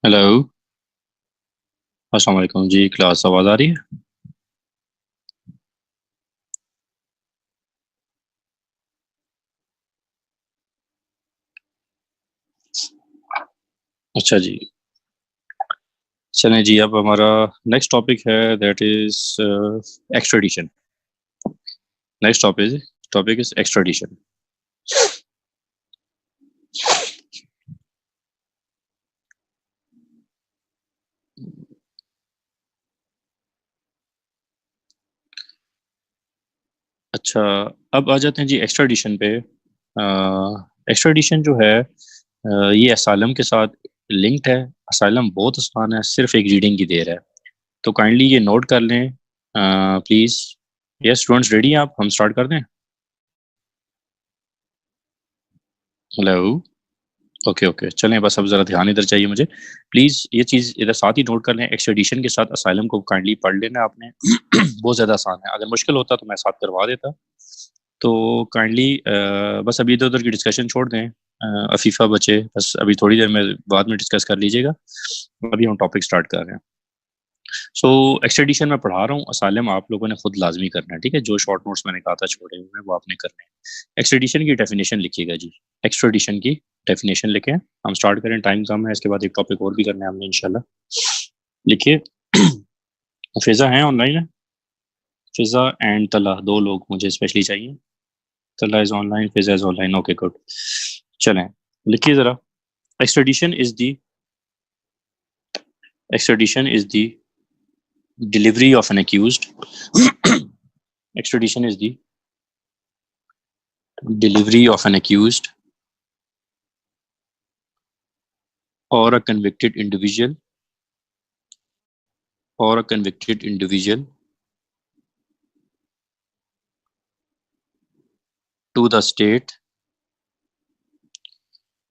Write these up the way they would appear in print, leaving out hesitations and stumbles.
Hello. अस्सलाम वालेकुम जी। Class आवाज़ आ रही है? अच्छा जी। चलें जी, अब हमारा नेक्स्ट टॉपिक है, that is extradition. Next topic is extradition. अच्छा, अब आ जाते हैं जी एक्सट्रेडिशन पे। एक्सट्रेडिशन जो है, ये असाइलम के साथ लिंक्ड है। असाइलम बहुत आसान है, सिर्फ एक रीडिंग की देर है। तो काइंडली ये नोट कर लें प्लीज़। यस स्टूडेंट्स, रेडी हैं आप? हम स्टार्ट कर दें? हेलो। ओके ओके, चलें, बस अब ज़रा ध्यान इधर चाहिए मुझे। प्लीज़ ये चीज़ इधर साथ ही नोट कर लें, एक्सट्रेडिशन के साथ असाइलम को काइंडली पढ़ लेना आपने। बहुत ज़्यादा आसान है, अगर मुश्किल होता तो मैं साथ करवा देता। तो काइंडली बस अभी इधर उधर की डिस्कशन छोड़ दें। अफीफ़ा बचे, बस अभी थोड़ी देर में बाद में डिस्कस कर लीजिएगा। अभी हम टॉपिक स्टार्ट कर रहे हैं। सो एक्सट्रेडिशन में पढ़ा रहा हूँ, असाइलम आप लोगों ने खुद लाजमी करना है, ठीक है? जो शॉर्ट नोट्स मैंने कहा था छोड़े हुए हैं वो आपने करने हैं। एक्सट्रेडिशन की डेफिनेशन लिखिएगा जी। एक्सट्रेडिशन की डेफिनेशन लिखें। हम स्टार्ट करें, टाइम कम है, इसके बाद एक टॉपिक और भी करना है हमने इंशाल्लाह। लिखिए। फिजा है ऑनलाइन है? फिजा एंड तला, दो लोग मुझे स्पेशली चाहिए। Talha is online, Fiza is online, okay good. चलें, लिखिए जरा। Extradition is the extradition is the delivery of an accused. extradition is the delivery of an accused or a convicted individual to the state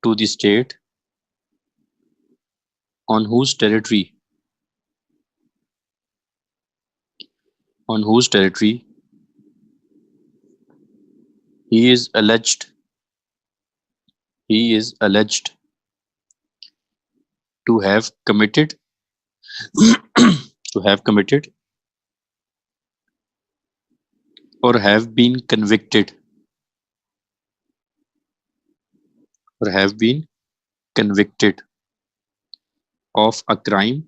to the state on whose territory on whose territory he is alleged he is alleged to have committed to have committed or have been convicted of a crime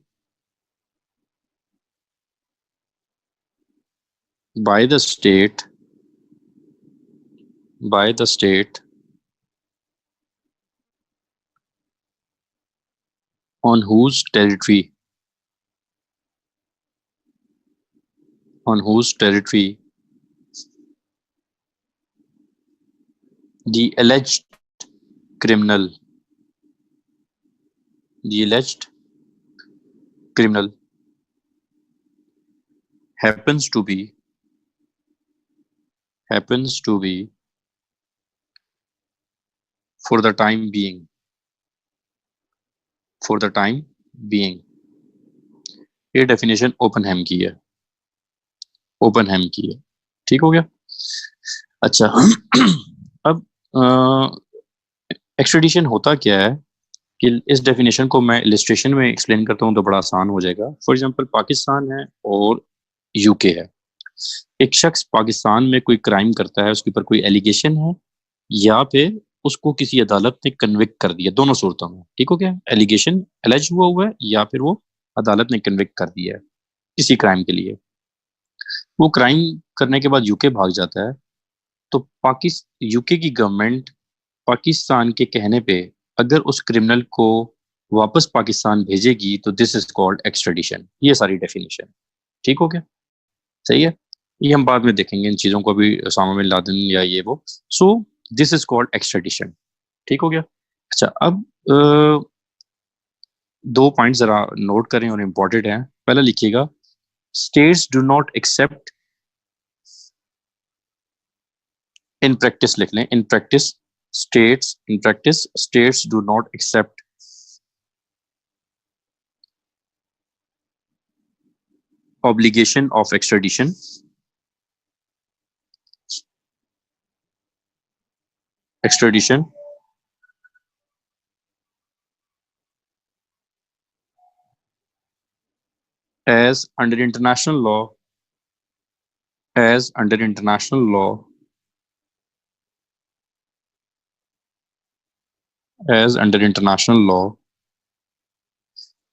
by the state by the state on whose territory on whose territory the alleged criminal the alleged criminal happens to be happens to be for the time being for the time being। ये definition ओपनहैम की है। ओपनहैम की है। ठीक हो गया? अच्छा। अब एक्सट्रेडिशन होता क्या है कि इस डेफिनेशन को मैं इलिस्ट्रेशन में एक्सप्लेन करता हूँ तो बड़ा आसान हो जाएगा। फॉर एग्जांपल, पाकिस्तान है और यूके है। एक शख्स पाकिस्तान में कोई क्राइम करता है, उसके ऊपर कोई एलिगेशन है, या फिर उसको किसी अदालत ने कन्विक्ट कर दिया, दोनों सूरतों में। ठीक हो गया? एलिगेशन एलिज हुआ है या फिर वो अदालत ने कन्विक्ट कर दिया है किसी क्राइम के लिए। वो क्राइम करने के बाद यूके भाग जाता है। तो पाकिस्तान यूके की गवर्नमेंट पाकिस्तान के कहने पे अगर उस क्रिमिनल को वापस पाकिस्तान भेजेगी तो दिस इज कॉल्ड एक्सट्रेडिशन। ये सारी डेफिनेशन। ठीक हो गया? सही है। ये हम बाद में देखेंगे इन चीजों को भी, उसामा बिन लादेन या ये वो। So this is called extradition. ठीक हो गया? अच्छा, अब दो पॉइंट जरा नोट करें और इम्पोर्टेंट है। पहला लिखिएगा, states do not accept in practice. लिख लें, in practice states do not accept obligation of extradition as under international law, as under international law, as under international law,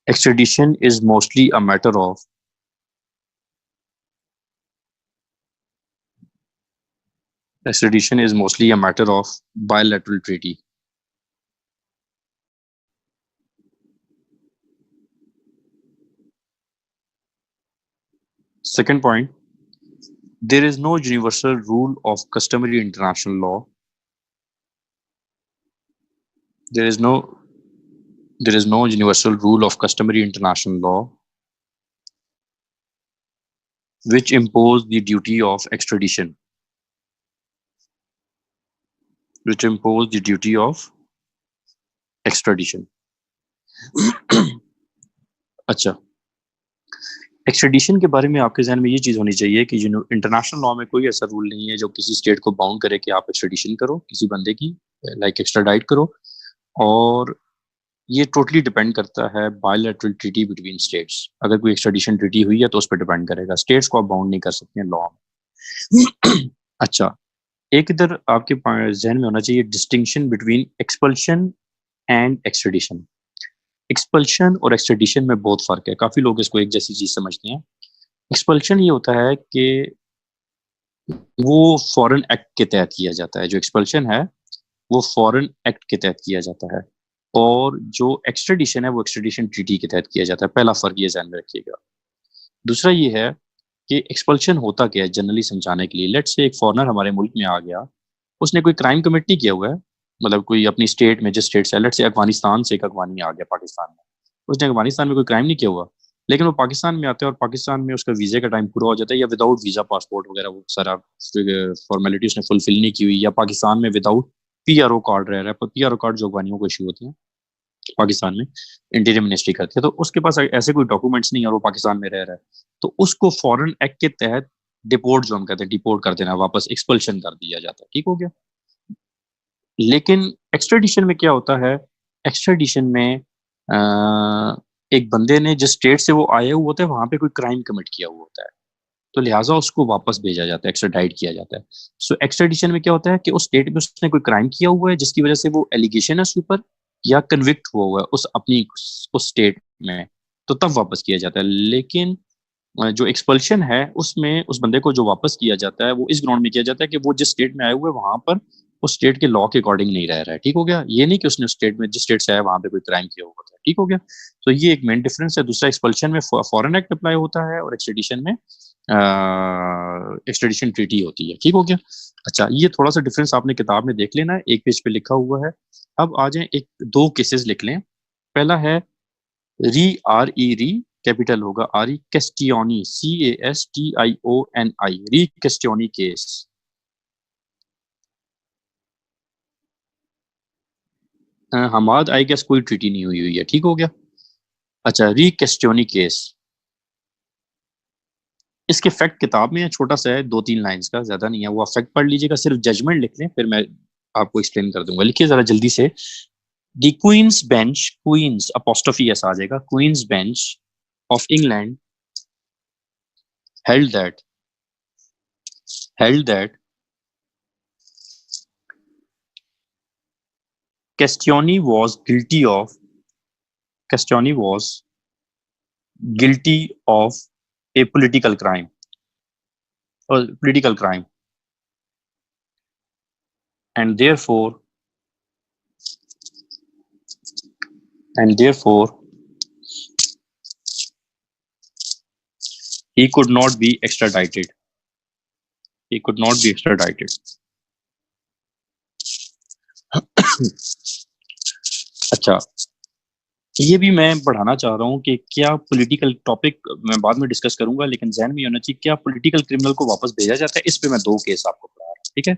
extradition is mostly a matter of extradition is mostly a matter of bilateral treaty. Second point, there is no universal rule of customary international law. There is no universal rule of customary international law which impose the duty of extradition. Which impose the duty of extradition. अच्छा, extradition के बारे में आपके जहन में ये चीज होनी चाहिए कि इंटरनेशनल लॉ में कोई ऐसा रूल नहीं है जो किसी स्टेट को बाउंड करे कि आप एक्सट्रेडिशन करो किसी बंदे की, लाइक एक्स्ट्राडाइट करो, और ये टोटली डिपेंड करता है बायलैटरल ट्रीटी बिटवीन स्टेट्स। अगर कोई एक्सट्रेडिशन ट्रीटी हुई है तो उस पर डिपेंड करेगा, स्टेट्स को आप बाउंड नहीं कर सकते हैं लॉ में। अच्छा, एक इधर आपके जहन में होना चाहिए distinction between expulsion and extradition. Expulsion और एक्सट्रेडिशन में बहुत फर्क है, काफी लोग इसको एक जैसी चीज समझते हैं। एक्सपल्शन ये होता है कि वो फॉरेन एक्ट के तहत किया जाता है, जो एक्सपल्शन है वो फॉरेन एक्ट के तहत किया जाता है, और जो एक्सट्रेडिशन है वो एक्सट्रेडिशन ट्रीटी के तहत किया जाता है। पहला फर्क ये ध्यान में रखिएगा। दूसरा ये है कि एक्सपल्शन होता क्या है, जनरली समझाने के लिए। लेट्स से एक फॉरेनर हमारे मुल्क में आ गया, उसने कोई क्राइम कमिट नहीं किया हुआ है, मतलब कोई अपनी स्टेट में, जिस स्टेट से, लेट्स से अफगानिस्तान से एक अफगानी आ गया पाकिस्तान में, उसने अफगानिस्तान में कोई क्राइम नहीं किया हुआ, लेकिन वो पाकिस्तान में आते हैं और पाकिस्तान में उसका वीजे का टाइम पूरा हो जाता है, या विदाउट वीजा पासपोर्ट वगैरह वो सारा फॉर्मेलिटी उसने फुलफिल नहीं की हुई, या पाकिस्तान में विदाउट पीआरओ कार्ड रह रहा है। पीआरओ कार्ड जो अफगानियों को इशू होते हैं पाकिस्तान में, इंटीरियर मिनिस्ट्री करती है, तो उसके पास ऐसे कोई डॉक्यूमेंट्स नहीं है और वो पाकिस्तान में रह रहा है, तो उसको फॉरेन एक्ट के तहत डिपोर्ट, जो हम कहते हैं डिपोर्ट कर देना, वापस एक्सपल्शन कर दिया जाता है। ठीक हो गया। लेकिन एक्सट्रेडिशन में क्या होता है, एक्सट्रेडिशन में एक बंदे ने जिस स्टेट से वो आए हुए होते हैं वहां पे कोई क्राइम कमिट किया हुआ होता है, तो लिहाजा उसको वापस भेजा जाता है, एक्स्ट्राडाइट किया जाता है। सो एक्स्ट्रेडिशन में क्या होता है कि उस स्टेट में उसने कोई क्राइम किया हुआ है जिसकी वजह से वो एलिगेशन है उसके ऊपर, या कन्विक्ट हुआ हुआ है उस अपनी उस स्टेट में, तो तब वापस किया जाता है। लेकिन जो एक्सपल्शन है उसमें उस बंदे को जो वापस किया जाता है वो इस ग्राउंड में किया जाता है कि वो जिस स्टेट में आए हुए वहां पर उस स्टेट के लॉ के अकॉर्डिंग नहीं रह रहा है। ठीक हो गया। ये नहीं कि उसने उस स्टेट में, जिस स्टेट से आया वहां पे कोई क्राइम किया हुआ था। ठीक हो गया। तो ये एक मेन डिफरेंस है। दूसरा, एक्सपल्शन में फॉरेन एक्ट अप्लाई होता है और एक्सट्रेडिशन में एक्सट्रेडिशन ट्रीटी होती है। ठीक हो गया। अच्छा, ये थोड़ा सा डिफरेंस आपने किताब में देख लेना है, एक पेज पे लिखा हुआ है। अब आ जाए, एक दो केसेस लिख लें। पहला है री, आर ई री, कैपिटल होगा आर ई, कैस्टियोनी, CASTIONI, री कैस्टियोनी केस। हमाद आई गेस कोई ट्रीटी नहीं हुई हुई है। ठीक हो गया। अच्छा, री कैस्टियोनी केस, इसके फैक्ट किताब में है, छोटा सा है, 2-3 लाइंस का, ज्यादा नहीं है। वो फैक्ट पढ़ लीजिएगा, सिर्फ जजमेंट लिख लें, फिर मैं आपको एक्सप्लेन कर दूंगा। लिखिए जरा जल्दी से। The Queen's Bench, Queen's apostrophe ऐसा आ जाएगा, Queen's Bench of England held that held that Castiglione was guilty of a political crime, and therefore he could not be extradited. अच्छा, ये भी मैं बढ़ाना चाह रहा हूँ कि क्या पॉलिटिकल टॉपिक मैं बाद में डिस्कस करूंगा, लेकिन ज़हन में होना चाहिए, क्या पॉलिटिकल क्रिमिनल को वापस भेजा जाता है। इस पे मैं 2 केस आपको पढ़ा रहा हूँ। ठीक है,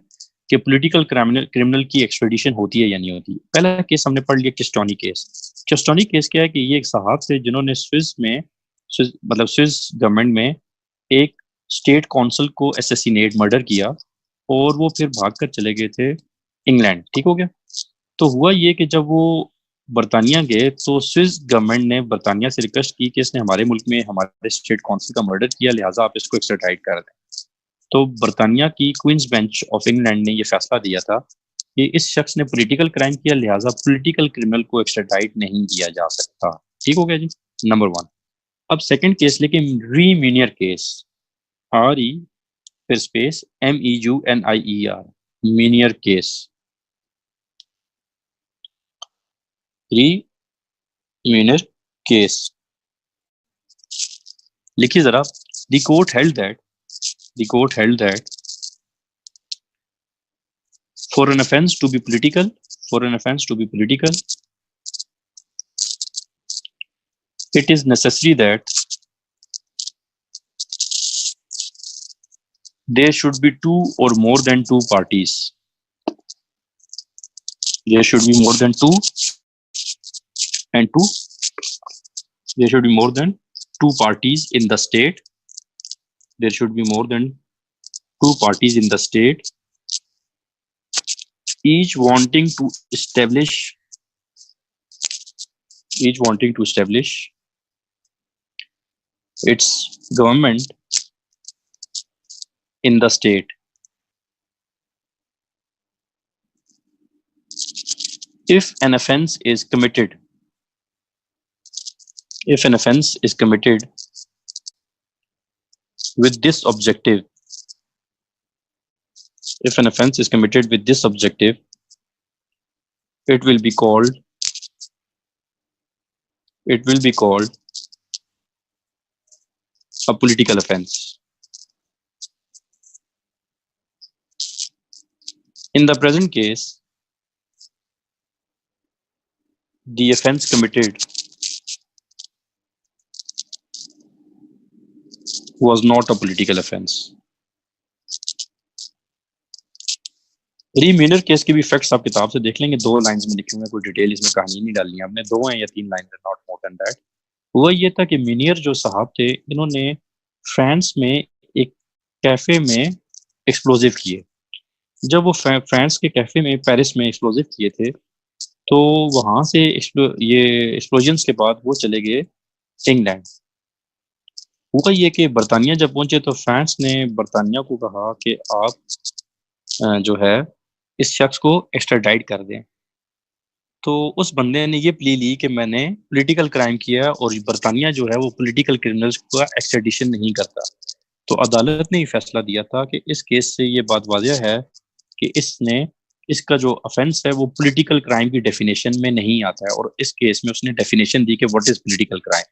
कि पॉलिटिकल क्रिमिनल की एक्सट्रेडिशन होती है या नहीं होती। पहला केस हमने पढ़ लिया, कैस्टिग्लियानी केस। कैस्टिग्लियानी केस क्या है कि ये एक साहब थे जिन्होंने स्विस गवर्नमेंट में एक स्टेट काउंसिल को असैसिनेट, मर्डर किया, और वो फिर भागकर चले गए थे इंग्लैंड। ठीक हो गया। तो हुआ ये कि जब वो बरतानिया गए तो स्विस गवर्नमेंट ने बरतानिया से रिक्वेस्ट की कि इसने हमारे मुल्क में हमारे स्टेट काउंसिल का मर्डर किया, लिहाजा आप इसको एक्स्ट्राडाइट कर दें। तो बरतानिया की क्वींस बेंच ऑफ इंग्लैंड ने यह फैसला दिया था कि इस शख्स ने पॉलिटिकल क्राइम किया, लिहाजा पॉलिटिकल क्रिमिनल को एक्स्ट्राडाइट नहीं किया जा सकता। ठीक हो गया जी, नंबर वन। अब सेकंड केस लेके, री मीनियर केस, आर ई फिर स्पेस MEUNIER, मीनियर केस, री मीनियर केस। लिखिए जरा, the court held that, the court held that for an offense to be political, for an offense to be political, it is necessary that there should be two or more than two parties. There should be more than two and two. There should be more than two parties in the state. There should be more than two parties in the state, each wanting to establish, each wanting to establish its government in the state. If an offense is committed, if an offense is committed with this objective, if an offense is committed with this objective, it will be called, it will be called a political offense. In the present case, the offense committed was not a political offense. Re Meunier case के भी facts आप किताब से देख लेंगे, 2 lines में लिखे हुए, कोई डिटेल इसमें कहानी नहीं डालनी है आपने, 2 हैं या 3 लाइन है, नॉट मोर देन दैट। हुआ ये था कि मीनियर जो साहब थे, इन्होंने फ्रांस में एक कैफे में एक्सप्लोजिव किए। जब वो फ्रांस के कैफे में पेरिस में एक्सप्लोजिव किए थे, तो वहां से ये एक्सप्लोजन्स के बाद वो चले गए इंग्लैंड। हुआ ये कि बरतानिया जब पहुंचे तो फ्रांस ने बरतानिया को कहा कि आप जो है इस शख्स को एक्स्ट्राडाइट कर दें। तो उस बंदे ने ये प्ली ली कि मैंने पॉलिटिकल क्राइम किया और बरतानिया जो है वो पॉलिटिकल क्रिमिनल्स का एक्स्ट्राडिशन नहीं करता। तो अदालत ने ये फैसला दिया था कि इस केस से ये बात वाज़ेह है कि इसने, इसका जो ऑफेंस है वो पॉलिटिकल क्राइम की डेफिनेशन में नहीं आता है, और इस केस में उसने डेफिनेशन दी कि व्हाट इज पॉलिटिकल क्राइम।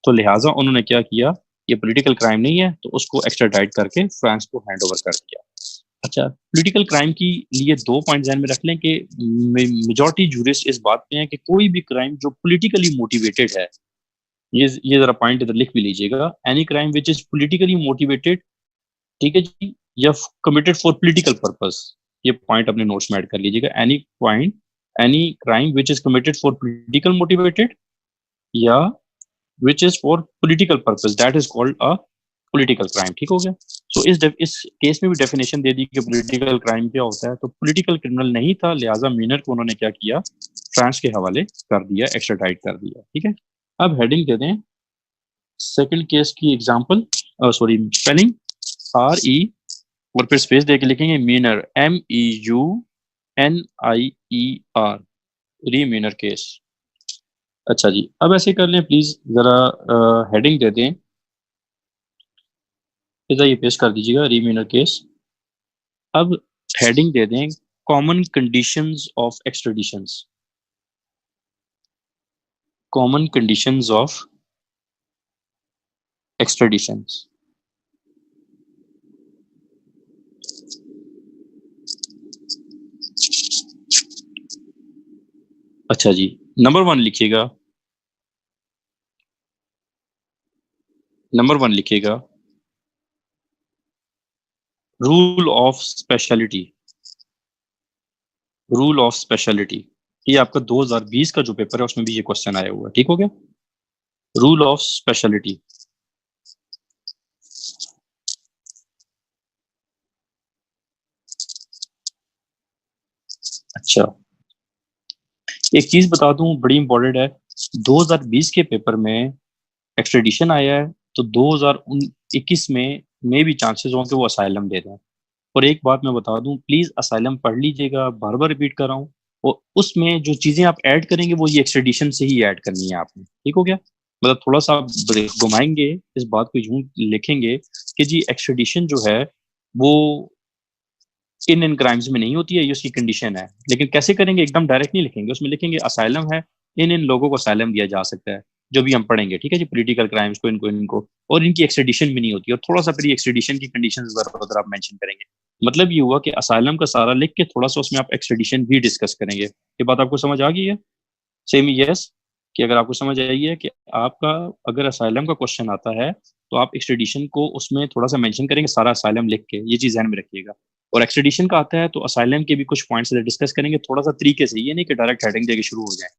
तो लिहाजा उन्होंने क्या किया, ये पॉलिटिकल क्राइम नहीं है, तो उसको एक्स्ट्राडाइट करके फ्रांस को हैंड ओवर कर दिया। अच्छा, पॉलिटिकल क्राइम की लिए 2 पॉइंट ध्यान में रख लें कि मेजॉरिटी जूरिस्ट इस बात पे हैं कि कोई भी क्राइम जो पॉलिटिकली मोटिवेटेड है, ये जरा पॉइंट इधर लिख भी लीजिएगा, any crime which is politically motivated, ठीक है जी, या कमिटेड फॉर पॉलिटिकल पर्पस, ये पॉइंट अपने नोट्स में ऐड कर लीजिएगा। Any point, any crime which is committed for political motivated या which is for political purpose, that is called a political crime. ठीक हो गया। सो इस केस में भी डेफिनेशन दे दी कि पॉलिटिकल क्राइम क्या होता है। तो पॉलिटिकल क्रिमिनल नहीं था, लिहाजा मीनर को उन्होंने क्या किया, फ्रांस के हवाले कर दिया, एक्स्ट्राडाइट कर दिया। ठीक है, अब हेडिंग दे दें सेकंड केस की एग्जांपल, सॉरी स्पेलिंग, RE और फिर स्पेस दे के लिखेंगे मीनर, MEUNIER, री मीनर केस। अच्छा जी, अब ऐसे कर लें प्लीज, जरा हेडिंग दे दें, इधर ये पेश कर दीजिएगा, री मीनर केस। अब हेडिंग दे दें common conditions of extraditions, common conditions of extraditions. अच्छा जी, नंबर 1 लिखिएगा, नंबर 1 लिखिएगा, rule of speciality, rule of speciality. ये आपका 2020 का जो पेपर है उसमें भी ये क्वेश्चन आया हुआ है। ठीक हो गया, रूल ऑफ स्पेशलिटी। अच्छा, एक चीज बता दूं बड़ी इंपॉर्टेंट है, 2020 के पेपर में एक्स्ट्रेडिशन आया है, तो 2021 में भी चांसेस हों कि वो असाइलम दे दें। और एक बात मैं बता दूं, प्लीज असाइलम पढ़ लीजिएगा, बार बार रिपीट कर रहा हूँ। और उसमें जो चीजें आप ऐड करेंगे वो ये एक्स्ट्रेडिशन से ही ऐड करनी है आपने, ठीक हो गया? मतलब थोड़ा सा आप घुमाएंगे इस बात को, यूं लिखेंगे कि जी एक्स्ट्रेडिशन जो है वो इन क्राइम्स में नहीं होती है, ये उसकी कंडीशन है। लेकिन कैसे करेंगे, एकदम डायरेक्ट नहीं लिखेंगे, उसमें लिखेंगे असाइलम है, इन लोगों को असाइलम दिया जा सकता है, जो भी हम पढ़ेंगे, ठीक है जी, पॉलिटिकल क्राइम्स को, इनको इनको, और इनकी एक्सट्रेडिशन भी नहीं होती। और थोड़ा सा फिर एक्सट्रेडिशन की कंडीशन उधर आप मेंशन करेंगे। मतलब ये हुआ कि असाइलम का सारा लिख के थोड़ा सा उसमें आप एक्सट्रेडिशन भी डिस्कस करेंगे। ये बात आपको समझ आ गई है? सेम यस, कि अगर आपको समझ आई है कि आपका अगर असाइलम का क्वेश्चन आता है तो आप एक्सट्रेडिशन को उसमें थोड़ा सा मेंशन करेंगे, सारा असाइलम लिख के, ये चीज ध्यान में रखिएगा। और एक्सट्रेडिशन का आता है तो असाइलम के भी कुछ पॉइंट्स डिस्कस करेंगे थोड़ा सा तरीके से, ये नहीं कि डायरेक्ट हेडिंग देके शुरू हो जाए,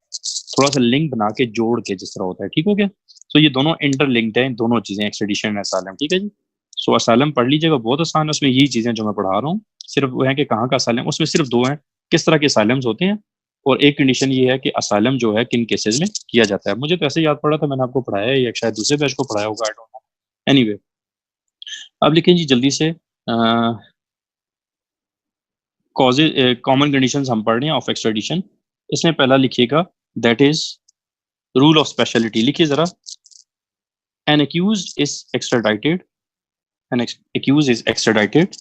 थोड़ा सा लिंक बना के जोड़ के जिस तरह होता है, ठीक हो गया? तो ये दोनों इंटरलिंक्ड है, दोनों चीजें, एक्सट्रेडिशन एंड असाइलम, ठीक है जी। सो असाइलम पढ़ लीजिएगा, बहुत आसान है, उसमें यही चीजें जो मैं पढ़ा रहा हूँ। सिर्फ वो है कि कहाँ का असाइलम, उसमें सिर्फ दो है, किस तरह के असाइलम्स होते हैं, और एक कंडीशन ये है कि असाइलम जो है किन केसेस में किया जाता है। मुझे तो ऐसे याद पड़ा था, मैंने आपको पढ़ाया है, या शायद दूसरे बैच को पढ़ाया होगा, आई डोंट नो। एनीवे, अब लिखें जी जल्दी से, कॉजेज, कॉमन कंडीशंस हम पढ़ रहे हैं ऑफ एक्सट्रेडिशन। इसमें पहला लिखिएगा, that is rule of speciality. लिखिए जरा, an accused is extradited, an accused is extradited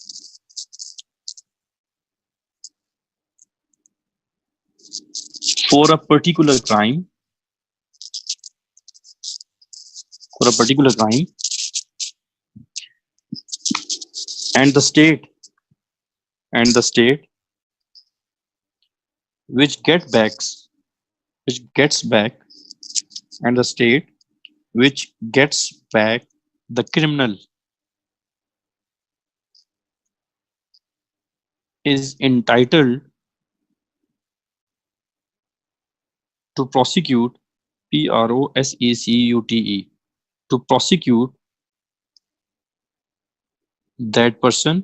for a particular crime, for a particular crime, and the state, and the state which get backs, which gets back, and the state which gets back the criminal is entitled to prosecute, prosecute, to prosecute that person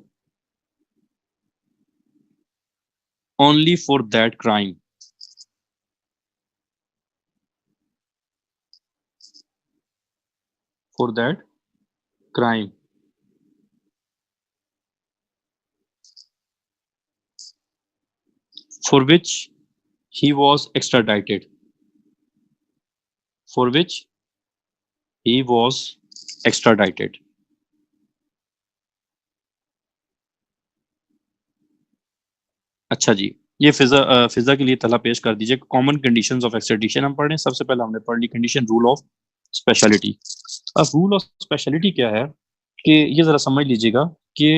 only for that crime, for that crime, for which he was extradited, for which he was extradited. अच्छा जी, ये फिजा के लिए तला पेश कर दीजिए। Common conditions of extradition हम पढ़ रहे हैं। सबसे पहले हमने पढ़ ली कंडीशन रूल ऑफ स्पेशलिटी। अब रूल ऑफ स्पेशलिटी क्या है, कि ये जरा समझ लीजिएगा कि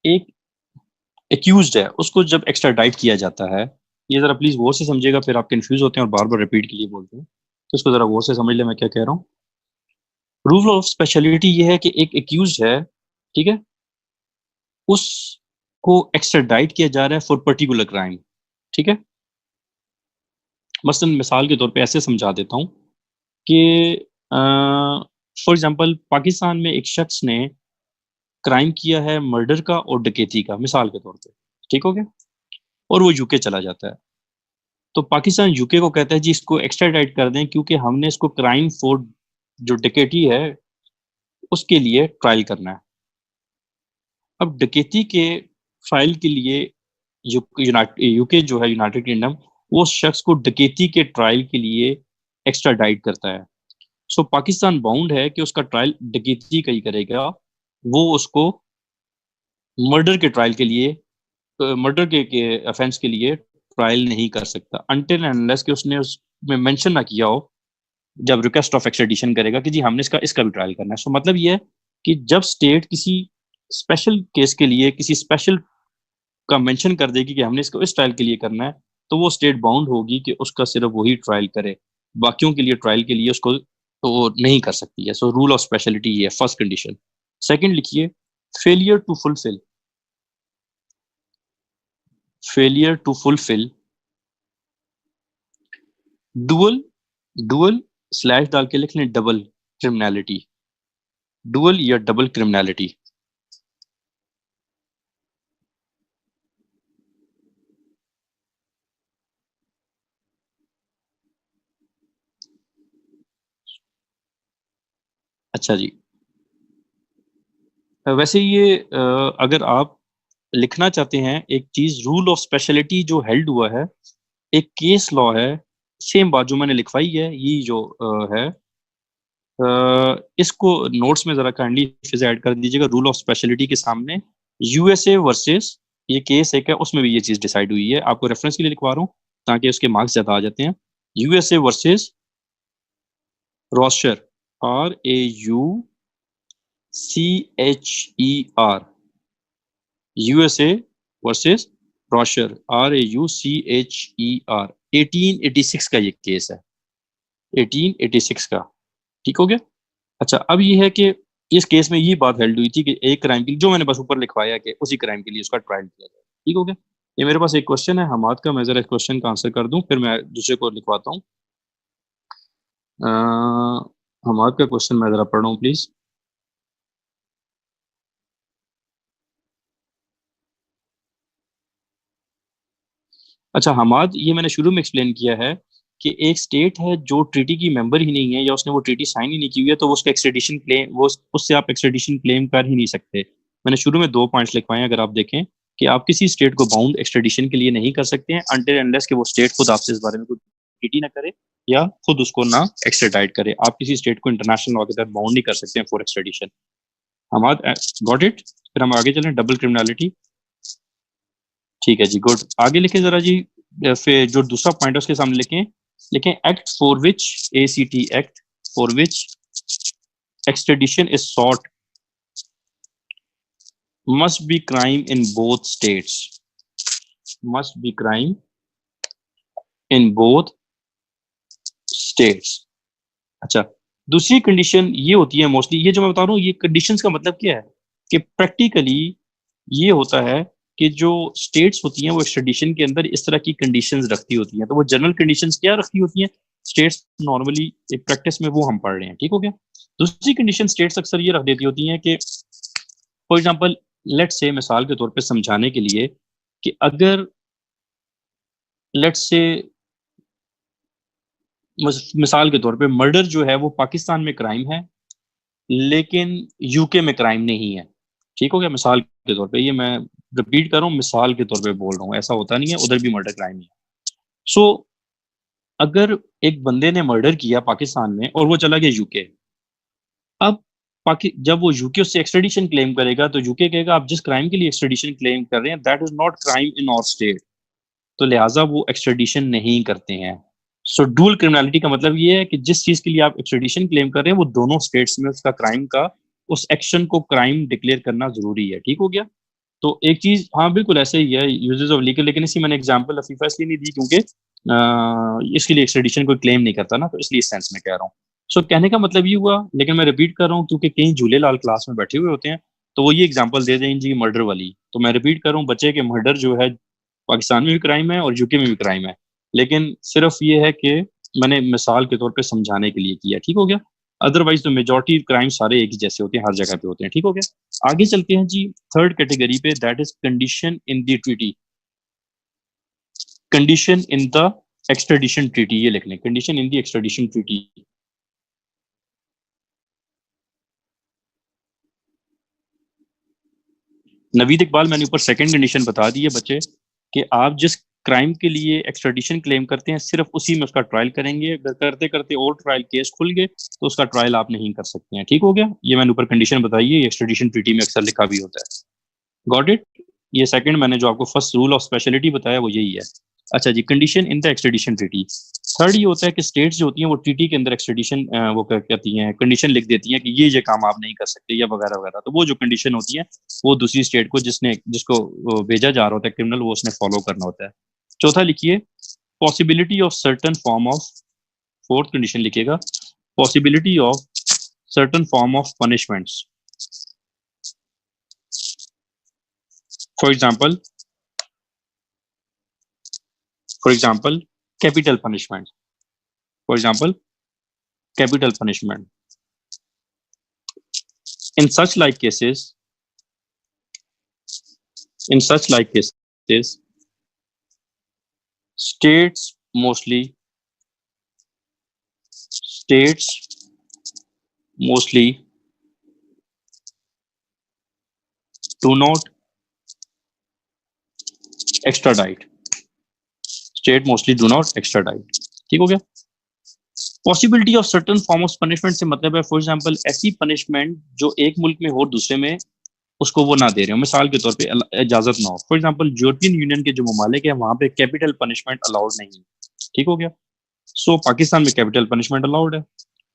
एक एक्यूज्ड है, उसको जब एक्स्ट्राडाइट किया जाता है, ये जरा प्लीज वो से समझिएगा, फिर आप कंफ्यूज होते हैं और बार बार रिपीट के लिए बोलते हैं, तो इसको जरा वो से समझ ले मैं क्या कह रहा हूँ। रूल ऑफ स्पेशलिटी ये है कि एक एक्यूज्ड है, ठीक है, उसको एक्स्ट्राडाइट किया जा रहा है फॉर पर्टिकुलर क्राइम, ठीक है। मसलन मिसाल के तौर पे ऐसे समझा देता हूँ कि फॉर एग्जांपल पाकिस्तान में एक शख्स ने क्राइम किया है मर्डर का और डकैती का, मिसाल के तौर पे, ठीक हो गया, और वो यूके चला जाता है। तो पाकिस्तान यूके को कहता है जी इसको एक्स्ट्राडाइट कर दें, क्योंकि हमने इसको क्राइम फॉर जो डकैती है उसके लिए ट्रायल करना है। अब डकैती के फाइल के लिए यूके जो है, यूनाइटेड किंगडम, वो शख्स को डकैती के ट्रायल के लिए एक्स्ट्राडाइट करता है। सो पाकिस्तान बाउंड है कि उसका ट्रायल डकैती का ही करेगा, वो उसको मर्डर के ट्रायल के लिए, मर्डर के ऑफेंस के लिए ट्रायल नहीं कर सकता, अनटिल एंड अनलेस कि उसने उसमें मेंशन ना किया हो जब रिक्वेस्ट ऑफ एक्स्ट्रेडिशन करेगा कि जी हमने इसका इसका भी ट्रायल करना है। सो मतलब ये है कि जब स्टेट किसी स्पेशल केस के लिए किसी स्पेशल का मेंशन कर देगी कि हमने इसको इस ट्रायल के लिए करना है, तो वो स्टेट बाउंड होगी कि उसका सिर्फ वही ट्रायल करे, बाकियों के लिए ट्रायल के लिए उसको तो नहीं कर सकती है। सो रूल ऑफ स्पेशलिटी ये है, फर्स्ट कंडीशन। सेकंड लिखिए, failure to fulfil, failure to fulfil dual, dual slash डाल के लिख लें डबल क्रिमिनलिटी, डुअल या डबल क्रिमिनलिटी। अच्छा जी, वैसे ये अगर आप लिखना चाहते हैं एक चीज रूल ऑफ स्पेशलिटी जो हेल्ड हुआ है, एक केस लॉ है, सेम बात जो मैंने लिखवाई है, ये जो है, इसको नोट्स में जरा काइंडली फिर ऐड कर दीजिएगा। रूल ऑफ स्पेशलिटी के सामने यूएसए वर्सेस ये केस एक है, उसमें भी ये चीज डिसाइड हुई है। आपको रेफरेंस के लिए लिखवा रहा हूँ ताकि उसके मार्क्स ज्यादा आ जाते हैं। USA versus Rauscher, RAUCHER, USA versus Rauscher, RAUCHER, 1886 का ये केस है, 1886 का। ठीक हो गया। अच्छा, अब ये है कि इस केस में ये बात हेल्ड हुई थी कि एक क्राइम के लिए, जो मैंने बस ऊपर लिखवाया कि उसी क्राइम के लिए उसका ट्रायल किया जाए। ठीक हो गया। ये मेरे पास एक क्वेश्चन है हमाद का, मैं जरा इस क्वेश्चन का आंसर कर दूं, फिर मैं दूसरे को लिखवाता हूँ। हमाद का क्वेश्चन मैं जरा पढ़ रहा हूँ प्लीज। अच्छा हमाद, ये मैंने शुरू में एक्सप्लेन किया है कि एक स्टेट है जो ट्रीटी की मेंबर ही नहीं है या उसने वो ट्रीटी साइन ही नहीं की हुई है, तो वो उसका एक्सट्रेडिशन क्लेम, वो उससे आप एक्सट्रेडिशन क्लेम कर ही नहीं सकते। मैंने शुरू में 2 पॉइंट्स लिखवाए हैं, अगर आप देखें कि आप किसी स्टेट को बाउंड एक्सट्रेडिशन के लिए नहीं कर सकते हैं अनटिल अनलेस कि वो स्टेट खुद आपसे इस बारे में कोई ट्रीटी ना करे या खुद उसको ना एक्सट्रेडाइट करे। आप किसी स्टेट को इंटरनेशनल लॉ के तहत बाउंड नहीं कर सकते हैं for extradition. Hamad, got it? फिर हम आगे चलें, डबल क्रिमिनलिटी। ठीक है जी, गुड। आगे लिखें जरा जी। फिर जो दूसरा पॉइंट है उसके सामने लिखें, लिखें act for which, ACT act for which extradition is sought must be crime in both states, must be crime in both states. अच्छा, दूसरी कंडीशन ये होती है मोस्टली, ये जो मैं बता रहा हूँ ये कंडीशंस का मतलब क्या है कि प्रैक्टिकली ये होता है कि जो स्टेट्स होती हैं वो एक्सट्रेडिशन के अंदर इस तरह की कंडीशंस रखती होती हैं। तो वो जनरल कंडीशंस क्या रखती होती हैं स्टेट्स नॉर्मली, एक प्रैक्टिस में वो हम पढ़ रहे हैं। ठीक हो गया। दूसरी कंडीशन स्टेट्स अक्सर ये रख देती होती हैं कि फॉर एग्जांपल, लेट्स से, मिसाल के तौर पे समझाने के लिए, कि अगर लेट्स से मिसाल के तौर पे मर्डर जो है वो पाकिस्तान में क्राइम है लेकिन यूके में क्राइम नहीं है। ठीक हो गया। मिसाल के तौर पे, ये मैं रिपीट कर रहा हूँ, मिसाल के तौर पे बोल रहा हूँ, ऐसा होता नहीं है, उधर भी मर्डर क्राइम है। सो अगर एक बंदे ने मर्डर किया पाकिस्तान में और वो चला गया यूके, अब जब वो यूके उससे एक्सट्रेडिशन क्लेम करेगा तो यूके कहेगा आप जिस क्राइम के लिए एक्सट्रेडिशन क्लेम कर रहे हैं that is not crime in our state, तो लिहाजा वो एक्सट्रेडिशन नहीं करते हैं। सो डुअल क्रिमिनलिटी का मतलब ये है कि जिस चीज के लिए आप एक्सट्रेडिशन क्लेम कर रहे हैं वो दोनों स्टेट्स में उसका क्राइम का, उस एक्शन को क्राइम डिक्लेयर करना जरूरी है। ठीक हो गया। तो एक चीज, हाँ बिल्कुल ऐसे ही है यूजेस ऑफ लीगल, लेकिन इसी मैंने एग्जांपल अफीफा इसलिए नहीं दी क्योंकि इसके लिए एक्सट्रेडिशन कोई क्लेम नहीं करता ना, तो इसलिए इस सेंस में कह रहा हूँ। सो कहने का मतलब ये हुआ, लेकिन मैं रिपीट कर रहा हूँ क्योंकि कहीं झूले लाल क्लास में बैठे हुए होते हैं तो वो ये एग्जांपल दे दें जी मर्डर वाली, तो मैं रिपीट कर रहा हूँ बच्चे के मर्डर जो है पाकिस्तान में भी क्राइम है और यूके में भी क्राइम है, लेकिन सिर्फ ये है कि मैंने मिसाल के तौर पे समझाने के लिए किया। ठीक हो गया। अदरवाइज तो मेजोरिटी क्राइम सारे एक ही जैसे होते हैं, हर जगह पे होते हैं। ठीक हो गया। आगे चलते हैं जी थर्ड कैटेगरी पे, that is condition in the treaty, condition in the extradition treaty. ये लिख लें, condition in the extradition treaty. Naveed Iqbal, मैंने ऊपर सेकंड कंडीशन बता दी है बच्चे कि आप जिस क्राइम के लिए एक्सट्रेडिशन क्लेम करते हैं सिर्फ उसी में उसका ट्रायल करेंगे, अगर करते करते और ट्रायल केस खुल गए तो उसका ट्रायल आप नहीं कर सकते हैं। ठीक हो गया। ये मैंने ऊपर कंडीशन बताई है, एक्सट्रेडिशन ट्रीटी में अक्सर लिखा भी होता है। Got it? ये सेकंड मैंने जो आपको फर्स्ट रूल ऑफ स्पेशलिटी बताया वो यही है। अच्छा जी, condition in the extradition treaty. Third ये होता है कि स्टेट्स जो होती हैं वो ट्रीटी के अंदर एक्सट्रेडिशन वो क्या कहती हैं, कंडीशन लिख देती हैं कि ये काम आप नहीं कर सकते या वगैरह वगैरह। तो वो जो कंडीशन होती है वो दूसरी स्टेट को जिसको भेजा जा रहा होता है क्रिमिनल, वो उसने फॉलो करना होता है। चौथा लिखिए, possibility of certain form of, fourth condition लिखिएगा, possibility of certain form of punishments, for example, for example capital punishment, for example capital punishment. In such like cases, in such like cases, states mostly, states mostly do not extradite, state mostly do not extradite. ठीक हो गया। Possibility of certain form of punishment से मतलब है for example ऐसी punishment जो एक मुल्क में हो दूसरे में उसको वो ना दे रहे हो, मिसाल के तौर पे इजाजत ना हो। फॉर एग्जांपल यूरोपियन यूनियन के जो ममालिक है वहां पे कैपिटल पनिशमेंट अलाउड नहीं है। ठीक हो गया। सो पाकिस्तान में कैपिटल पनिशमेंट अलाउड है।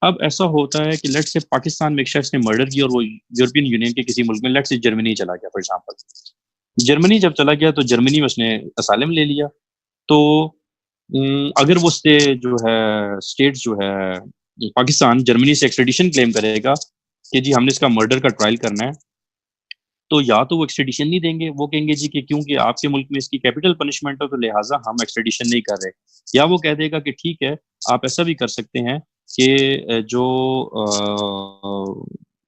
अब ऐसा होता है कि लेट से पाकिस्तान में एक शख्स ने मर्डर किया और वो यूरोपियन यूनियन के किसी मुल्क में लेट से जर्मनी चला गया फॉर एग्जांपल। जर्मनी जब चला गया तो जर्मनी में उसने असाइलम ले लिया। तो अगर वो स्टे जो है स्टेट जो है पाकिस्तान जर्मनी से एक्सट्रेडिशन क्लेम करेगा कि जी हमने इसका मर्डर का ट्रायल करना है, तो या तो वो एक्सट्रेडिशन नहीं देंगे, वो कहेंगे जी कि क्योंकि आपके मुल्क में इसकी कैपिटल पनिशमेंट है तो लिहाजा हम एक्सट्रेडिशन नहीं कर रहे। या वो कह देगा कि ठीक है आप ऐसा भी कर सकते हैं कि जो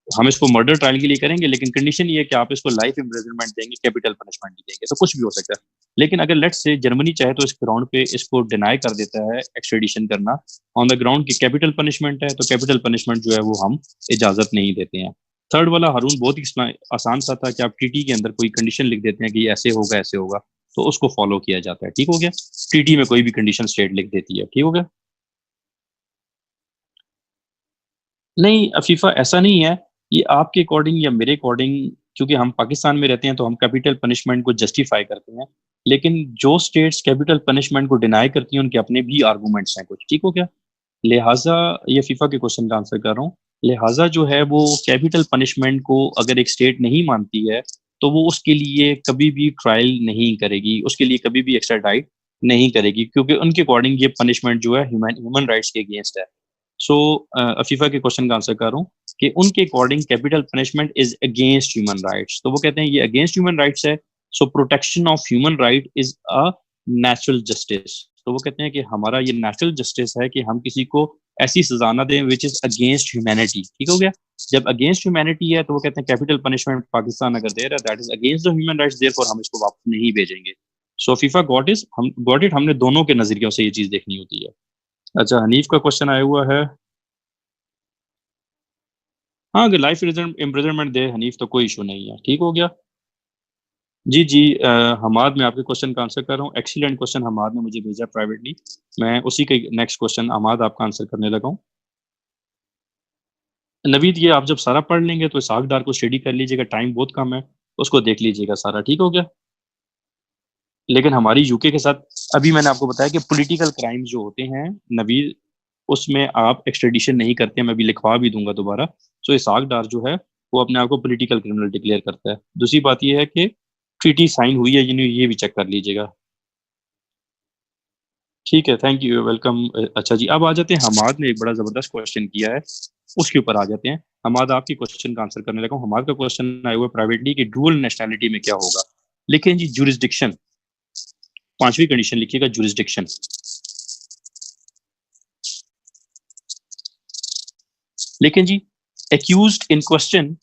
हम इसको मर्डर ट्रायल के लिए करेंगे लेकिन कंडीशन ये है कि आप इसको लाइफ इम्प्रिजनमेंट देंगे, कैपिटल पनिशमेंट नहीं देंगे। तो कुछ भी हो सकता है। लेकिन अगर लेट्स से जर्मनी चाहे तो इस ग्राउंड पे इसको डिनाई कर देता है एक्सट्रेडिशन करना ऑन द ग्राउंड की कैपिटल पनिशमेंट है, तो कैपिटल पनिशमेंट जो है वो हम इजाजत नहीं देते हैं। थर्ड वाला हारून बहुत ही आसान सा था कि आप टीटी के अंदर कोई कंडीशन लिख देते हैं कि ऐसे होगा ऐसे होगा, तो उसको फॉलो किया जाता है। ठीक हो गया। टीटी में कोई भी कंडीशन स्टेट लिख देती है। ठीक हो गया। नहीं अफीफा ऐसा नहीं है, ये आपके अकॉर्डिंग या मेरे अकॉर्डिंग, क्योंकि हम पाकिस्तान में रहते हैं तो हम कैपिटल पनिशमेंट को जस्टिफाई करते हैं। लेकिन जो स्टेट्स कैपिटल पनिशमेंट को डिनाई करती हैं उनके अपने भी आर्गूमेंट्स हैं कुछ। ठीक हो गया। लिहाजा ये फीफा के क्वेश्चन का आंसर कर रहा हूँ। लिहाजा जो है वो कैपिटल पनिशमेंट को अगर एक स्टेट नहीं मानती है तो वो उसके लिए कभी भी ट्रायल नहीं करेगी, उसके लिए कभी भी एक्स्ट्राडाइट नहीं करेगी, क्योंकि उनके अकॉर्डिंग ये पनिशमेंट जो है ह्यूमन राइट्स के अगेंस्ट है। सो अफीफा के क्वेश्चन का आंसर कर रहा हूँ कि उनके according capital punishment is against human rights, तो वो कहते हैं ये अगेंस्ट ह्यूमन राइट्स है। So protection of human right is a natural justice, तो वो कहते हैं कि हमारा ये नेचुरल जस्टिस है कि हम किसी को ऐसी सजा ना दें विच इज अगेंस्ट ह्यूमैनिटी। ठीक हो गया। जब अगेंस्ट ह्यूमैनिटी है तो वो कहते हैं कैपिटल पनिशमेंट पाकिस्तान अगर दे रहा है that is against the human rights, therefore हम इसको वापस नहीं भेजेंगे। सो फीफा गॉट इट, हमने दोनों के नजरियों से ये चीज देखनी होती है। अच्छा हनीफ का क्वेश्चन आया हुआ है। हाँ अगर लाइफ इम्प्रिजनमेंट दे हनीफ तो कोई इशू नहीं है। ठीक हो गया। जी जी हमाद, मैं आपके क्वेश्चन का आंसर कर रहा हूँ। एक्सीलेंट क्वेश्चन हमाद ने मुझे भेजा प्राइवेटली, मैं उसी के नेक्स्ट क्वेश्चन हमाद आपका आंसर करने लगा हूँ। नवीद ये आप जब सारा पढ़ लेंगे तो इसहाक डार को स्टडी कर लीजिएगा, टाइम बहुत कम है, उसको देख लीजिएगा सारा। ठीक हो गया। लेकिन हमारी यूके के साथ अभी मैंने आपको बताया कि पॉलिटिकल क्राइम जो होते हैं नवीद, उसमें आप एक्सट्रेडिशन नहीं करते, मैं अभी लिखवा भी दूंगा दोबारा। सो इसहाक डार जो है वो अपने आप को पॉलिटिकल क्रिमिनल डिक्लेयर करता है। दूसरी बात ये है कि ट्रीटी साइन हुई है यानी ये भी चेक कर लीजिएगा। ठीक है, थैंक यू, वेलकम। अच्छा जी अब आ जाते हैं, हमाद ने एक बड़ा जबरदस्त क्वेश्चन किया है, उसके ऊपर आ जाते हैं। हमाद आपकी क्वेश्चन का आंसर करने लगा हूँ। हमाद का क्वेश्चन आया हुआ प्राइवेटली कि डुअल नेशनैलिटी में क्या होगा। लिखें जी जुरिस्डिक्शन, पांचवी कंडीशन लिखिएगा जुरिस्डिक्शन। लेकिन जी accused in question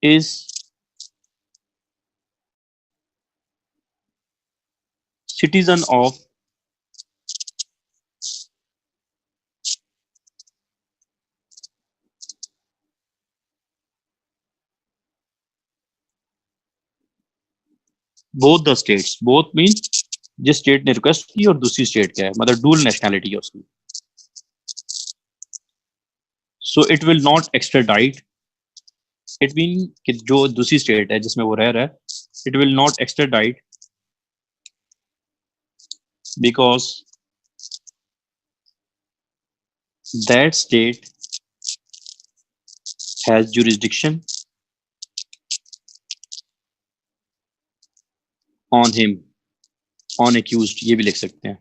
is citizen of both the states, both mean जिस स्टेट ने रिक्वेस्ट की और दूसरी स्टेट क्या है, मतलब डुअल नेशनैलिटी है उसकी। So it will not extradite, it mean कि जो दूसरी स्टेट है जिसमें वो रह रहा है, it will not extradite because that state has jurisdiction on him, on accused, ये भी लिख सकते हैं।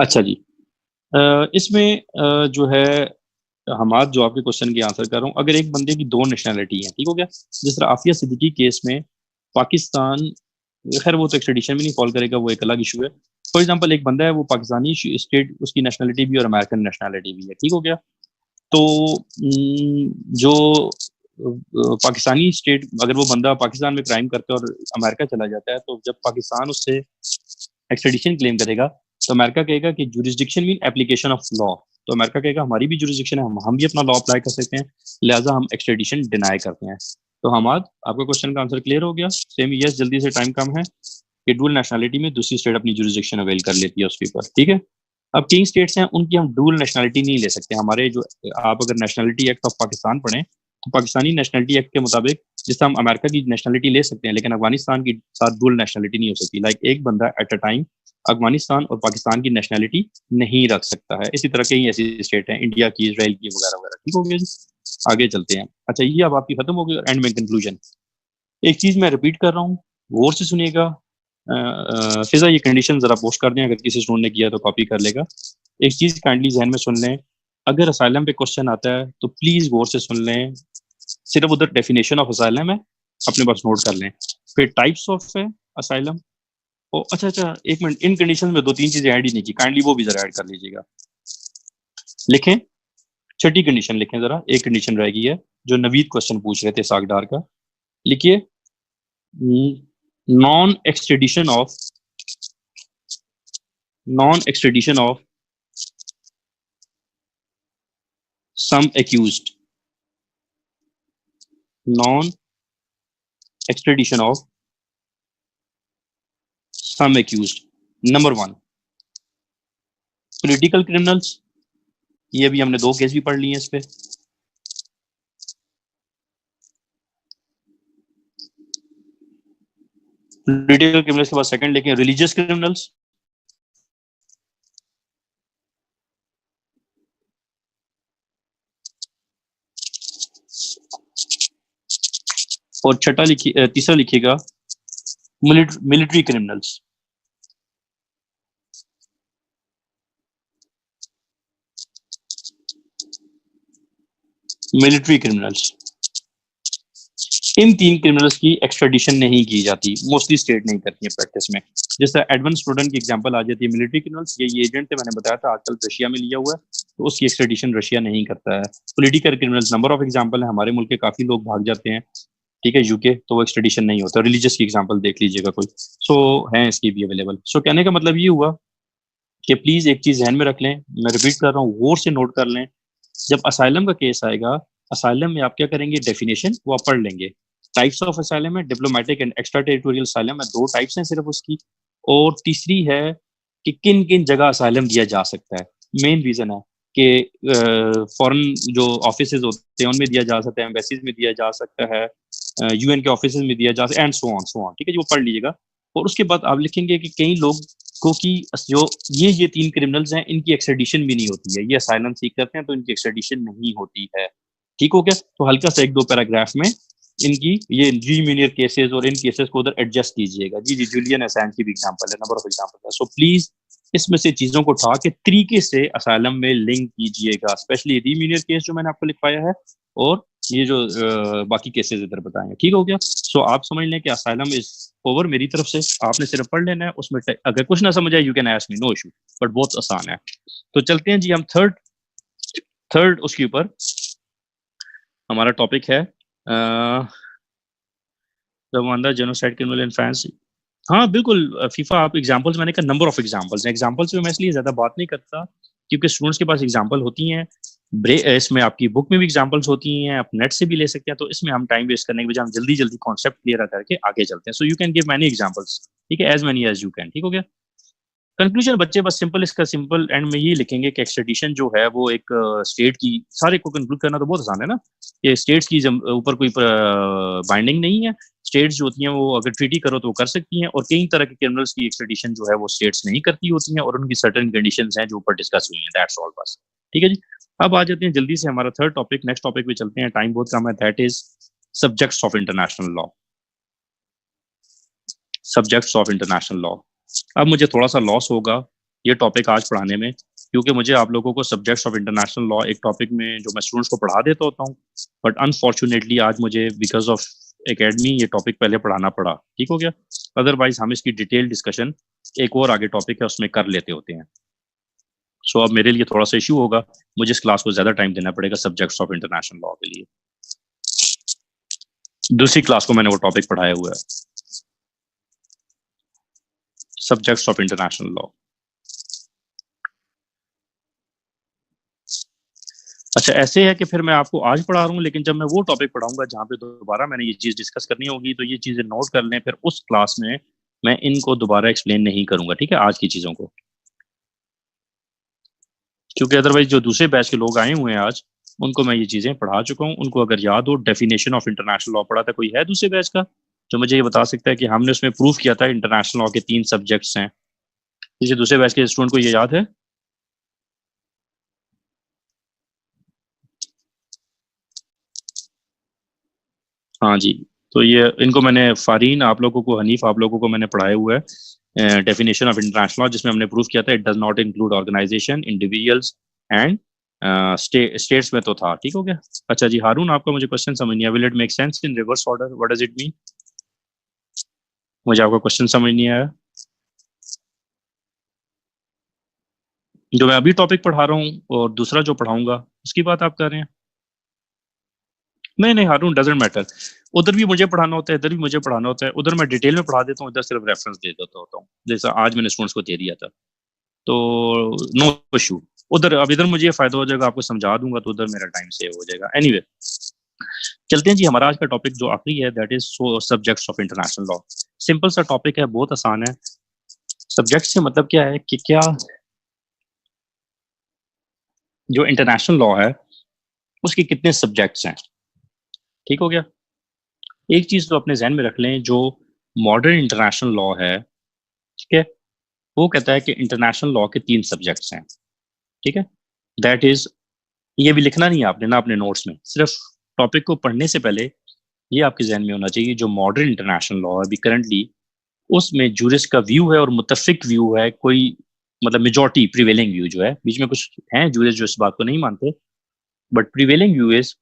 अच्छा जी इसमें जो है हमाद जो आपके क्वेश्चन की आंसर कर रहा हूँ, अगर एक बंदे की दो नेशनैलिटी है, ठीक हो गया, जिस तरह आफिया सिद्दीकी केस में पाकिस्तान, खैर वो तो एक्सट्रेडिशन भी नहीं फॉल करेगा, वो एक अलग इशू है। फॉर एग्जांपल एक बंदा है वो पाकिस्तानी स्टेट, उसकी नेशनैलिटी भी और अमेरिकन नेशनैलिटी भी है, ठीक हो गया। तो जो पाकिस्तानी स्टेट, अगर वो बंदा पाकिस्तान में क्राइम करता है और अमेरिका चला जाता है, तो जब पाकिस्तान उससे एक्सट्रेडिशन क्लेम करेगा तो अमेरिका कहेगा कि jurisdiction mean application of law, तो अमेरिका कहेगा हमारी भी जुरिस्डिक्शन है, हम भी अपना लॉ अप्लाई कर सकते हैं, लिहाजा हम एक्सट्रेडिशन डिनाई करते हैं। तो हमाद, आपका क्वेश्चन का आंसर क्लियर हो गया? सेम यस, जल्दी से, टाइम कम है। कि डुअल नेशनलिटी में दूसरी स्टेट अपनी जुरिस्डिक्शन अवेल कर लेती है उसके ऊपर, ठीक है। अब किंग स्टेट्स हैं, उनकी हम डुअल नेशनलिटी नहीं ले सकते। हमारे जो, आप अगर नेशनलिटी एक्ट ऑफ पाकिस्तान पढ़ें तो पाकिस्तानी नेशनलिटी एक्ट के मुताबिक जिससे हम अमेरिका की नेशनलिटी ले सकते हैं, लेकिन अफगानिस्तान की साथ डुअल नेशनलिटी नहीं हो सकती। लाइक एक बंदा एट अ टाइम अफगानिस्तान और पाकिस्तान की नेशनलिटी नहीं रख सकता है। इसी तरह कई ऐसी स्टेट हैं, इंडिया की, इसराइल की वगैरह वगैरह। ठीक हो गया जी, आगे चलते हैं। अच्छा, ये अब आपकी खत्म हो गई, एंड में कंक्लूजन। एक चीज मैं रिपीट कर रहा हूँ, गौर से सुनिएगा। फिजा, ये कंडीशन जरा पोस्ट कर दें, अगर किसी स्टूडेंट ने किया तो कॉपी कर लेगा। एक चीज काइंडली जहन में सुन लें, अगर असाइलम पे क्वेश्चन आता है तो प्लीज गौर से सुन लें। सिर्फ उधर डेफिनेशन ऑफ असाइलम है, अपने पास नोट कर लें। फिर टाइप्स ऑफ है असाइलम। ओ अच्छा अच्छा, एक मिनट, इन कंडीशन में दो तीन चीजें ऐड ही नहीं की, काइंडली वो भी जरा ऐड कर लीजिएगा। लिखें, छठी कंडीशन लिखें जरा, एक कंडीशन रह गई है जो नवीद क्वेश्चन पूछ रहे थे सागडार का। लिखिए, non extradition of, non extradition of some accused, non extradition of some accused। Number one, political criminals, ये भी हमने दो केस भी पढ़ लिए हैं इस पे। पॉलिटिकल क्रिमिनल्स के बाद सेकंड लेके रिलीजियस क्रिमिनल्स, और छठा लिखिए, तीसरा लिखिएगा मिलिट्री क्रिमिनल्स। मिलिट्री क्रिमिनल्स, इन तीन क्रिमिनल्स की एक्स्ट्राडिशन नहीं की जाती, मोस्टली स्टेट नहीं करती है प्रैक्टिस में। जैसे एडवांस स्टूडेंट की एग्जांपल आ जाती है मिलिट्री क्रिमिनल्स, ये एजेंट थे, मैंने बताया था आजकल रशिया में लिया हुआ है, तो उसकी एक्स्ट्राडिशन रशिया नहीं करता है। Political criminals number of example है, हमारे मुल्क के काफी लोग भाग जाते हैं, ठीक है, यूके, तो वो एक्स्ट्रेडिशन नहीं होता। रिलीजियस की एग्जांपल देख लीजिएगा कोई, सो है इसकी भी अवेलेबल। सो कहने का मतलब ये हुआ कि प्लीज एक चीज ध्यान में रख लें, मैं रिपीट कर रहा हूँ, गौर से नोट कर लें। जब असाइलम का केस आएगा, असाइलम में आप क्या करेंगे, डेफिनेशन वो आप पढ़ लेंगे। टाइप्स ऑफ असाइलम है, diplomatic and extra territorial asylum है, दो टाइप्स हैं सिर्फ उसकी। और तीसरी है कि किन किन जगह असाइलम दिया जा सकता है। मेन रीजन है कि फॉरेन जो ऑफिस होते हैं उनमें दिया जा सकता है, एम्बेसीज में दिया जा सकता है, यूएन के ऑफिस में दिया जा सकता है, एंड सो ऑन, ठीक है जी, वो पढ़ लीजिएगा। और उसके बाद आप लिखेंगे कि कई लोग को की जो ये तीन क्रिमिनल्स हैं, इनकी एक्सट्रेडिशन भी नहीं होती है, ये असाइलम सीख करते हैं तो इनकी एक्सट्रेडिशन नहीं होती है। ठीक हो गया? तो हल्का सा एक दो पैराग्राफ में इनकी ये जी मीनियर केसेस और इन केसेस को उधर एडजस्ट कीजिएगा। जी जी, जूलियन असैंज की भी एग्जांपल है, नंबर ऑफ एग्जांपल है। सो प्लीज इसमें से चीजों को उठा के तरीके से असाइलम में लिंक कीजिएगा, स्पेशली रीमीनियर केस जो मैंने आपको लिखवाया है, और ये जो बाकी केसेस इधर बताएंगे। ठीक हो गया? सो आप समझ लें कि असाइलम इज ओवर मेरी तरफ से, आपने सिर्फ पढ़ लेना है। उसमें अगर कुछ ना समझ आए you can ask me, no issue, but बहुत आसान है। तो चलते हैं जी, हम थर्ड उसके ऊपर हमारा टॉपिक है Rwanda genocide criminal in France. हाँ बिल्कुल फीफा, आप एग्जांपल्स, मैंने कहा नंबर ऑफ एग्जांपल्स हैं। एग्जांपल्स पे मैं इसलिए ज्यादा बात नहीं करता क्योंकि स्टूडेंट्स के पास एग्जांपल होती हैं, इसमें आपकी बुक में भी एग्जांपल्स होती हैं, आप नेट से भी ले सकते हैं। तो इसमें हम टाइम वेस्ट करने के बजाय हम जल्दी जल्दी कॉन्सेप्ट क्लियर करके आगे चलते हैं। So you can give many examples, ठीक है, as many as you can. ठीक हो गया? कंक्लूजन बच्चे बस सिंपल, इसका सिंपल एंड में ये लिखेंगे कि एक्सट्रेडिशन जो है वो एक स्टेट की, सारे को कंक्लूड करना तो बहुत आसान है ना, कि स्टेट्स की ऊपर कोई बाइंडिंग नहीं है। स्टेट्स जो होती हैं वो अगर ट्रीटी करो तो वो कर सकती हैं, और कई तरह के क्रिमिनल्स की एक्सट्रेडिशन जो है वो स्टेट्स नहीं करती होती हैं, और उनकी सर्टेन कंडीशंस हैं जो ऊपर डिस्कस हुई हैं। दैट्स ऑल, बस। ठीक है जी, अब आ जाते हैं जल्दी से हमारा थर्ड टॉपिक, नेक्स्ट टॉपिक पे चलते हैं, टाइम बहुत कम है। That is subjects of international law. Subjects of international law. अब मुझे थोड़ा सा लॉस होगा ये टॉपिक आज पढ़ाने में, क्योंकि मुझे आप लोगों को सब्जेक्ट्स ऑफ इंटरनेशनल लॉ एक टॉपिक में जो मैं स्टूडेंट्स को पढ़ा देता होता हूँ, बट अनफॉर्चुनेटली आज मुझे बिकॉज ऑफ एकेडमी ये टॉपिक पहले पढ़ाना पड़ा। ठीक हो गया? अदरवाइज हम इसकी डिटेल डिस्कशन एक और आगे टॉपिक है उसमें कर लेते होते हैं। सो अब मेरे लिए थोड़ा सा इशू होगा, मुझे इस क्लास को ज्यादा टाइम देना पड़ेगा सब्जेक्ट्स ऑफ इंटरनेशनल लॉ के लिए। दूसरी क्लास को मैंने वो टॉपिक पढ़ाया हुआ है, सब्जेक्ट्स ऑफ इंटरनेशनल लॉ। अच्छा ऐसे है कि फिर मैं आपको आज पढ़ा रहा हूँ, लेकिन जब मैं वो टॉपिक पढ़ाऊंगा जहाँ पे दोबारा मैंने ये चीज डिस्कस करनी होगी, तो ये चीजें नोट कर लें, फिर उस क्लास में मैं इनको दोबारा एक्सप्लेन नहीं करूंगा, ठीक है, आज की चीजों को। क्योंकि अदरवाइज जो दूसरे बैच के लोग आए हुए हैं आज, उनको मैं ये चीजें पढ़ा चुका हूँ, उनको अगर याद हो डेफिनेशन ऑफ इंटरनेशनल लॉ पढ़ा था, कोई है दूसरे बैच का जो मुझे ये बता सकता है कि हमने उसमें प्रूफ किया था इंटरनेशनल लॉ के 3 सब्जेक्ट्स हैं? किसी दूसरे बैच के स्टूडेंट को ये याद है? हाँ जी। तो ये इनको मैंने फारीन आप लोगों को, हनीफ आप लोगों को मैंने पढ़ाया हुआ है डेफिनेशन ऑफ इंटरनेशनल लॉ, जिसमें हमने प्रूफ किया था it does not include organisation, individuals and states में तो था, ठीक हो गया। अच्छा जी हारून, आपका मुझे क्वेश्चन समझ नहीं आया, will it make sense in reverse order, what does it mean? मुझे आपका क्वेश्चन समझ नहीं आया। जो मैं अभी टॉपिक पढ़ा रहा हूँ और दूसरा जो पढ़ाऊंगा उसकी बात आप कर रहे हैं? नहीं नहीं हारून, डजेंट मैटर। उधर भी मुझे पढ़ाना होता है, इधर भी मुझे पढ़ाना होता है, उधर मैं डिटेल में पढ़ा देता हूँ, इधर सिर्फ रेफरेंस दे देता होता हूँ, जैसा आज मैंने स्टूडेंट्स को दे दिया था। तो नो इशू। उधर अब इधर मुझे ये फायदा हो जाएगा, आपको समझा दूंगा, तो उधर मेरा टाइम सेव हो जाएगा। एनीवे चलते हैं जी, हमारा आज का टॉपिक जो आखिरी है that is subjects of international law. Simple सा टॉपिक है, बहुत आसान है। सब्जेक्ट से मतलब क्या है कि क्या जो इंटरनेशनल लॉ है उसके कितने सब्जेक्ट्स हैं, ठीक हो गया। एक चीज तो अपने जहन में रख लें, जो मॉडर्न इंटरनेशनल लॉ है, ठीक है, वो कहता है कि इंटरनेशनल लॉ के 3 सब्जेक्ट्स हैं, ठीक है। दैट इज, ये भी लिखना नहीं है आपने ना अपने नोट्स में, सिर्फ टॉपिक को पढ़ने से पहले ये आपके जहन में होना चाहिए, जो मॉडर्न इंटरनेशनल लॉ है अभी करंटली, उसमें जूरिस्ट का व्यू है और मुतफिक व्यू है, कोई मतलब मेजॉरिटी प्रिवेलिंग व्यू जो है, बीच में कुछ हैं जूरिस्ट जो इस बात को नहीं मानते, बट प्रिवेलिंग व्यू इज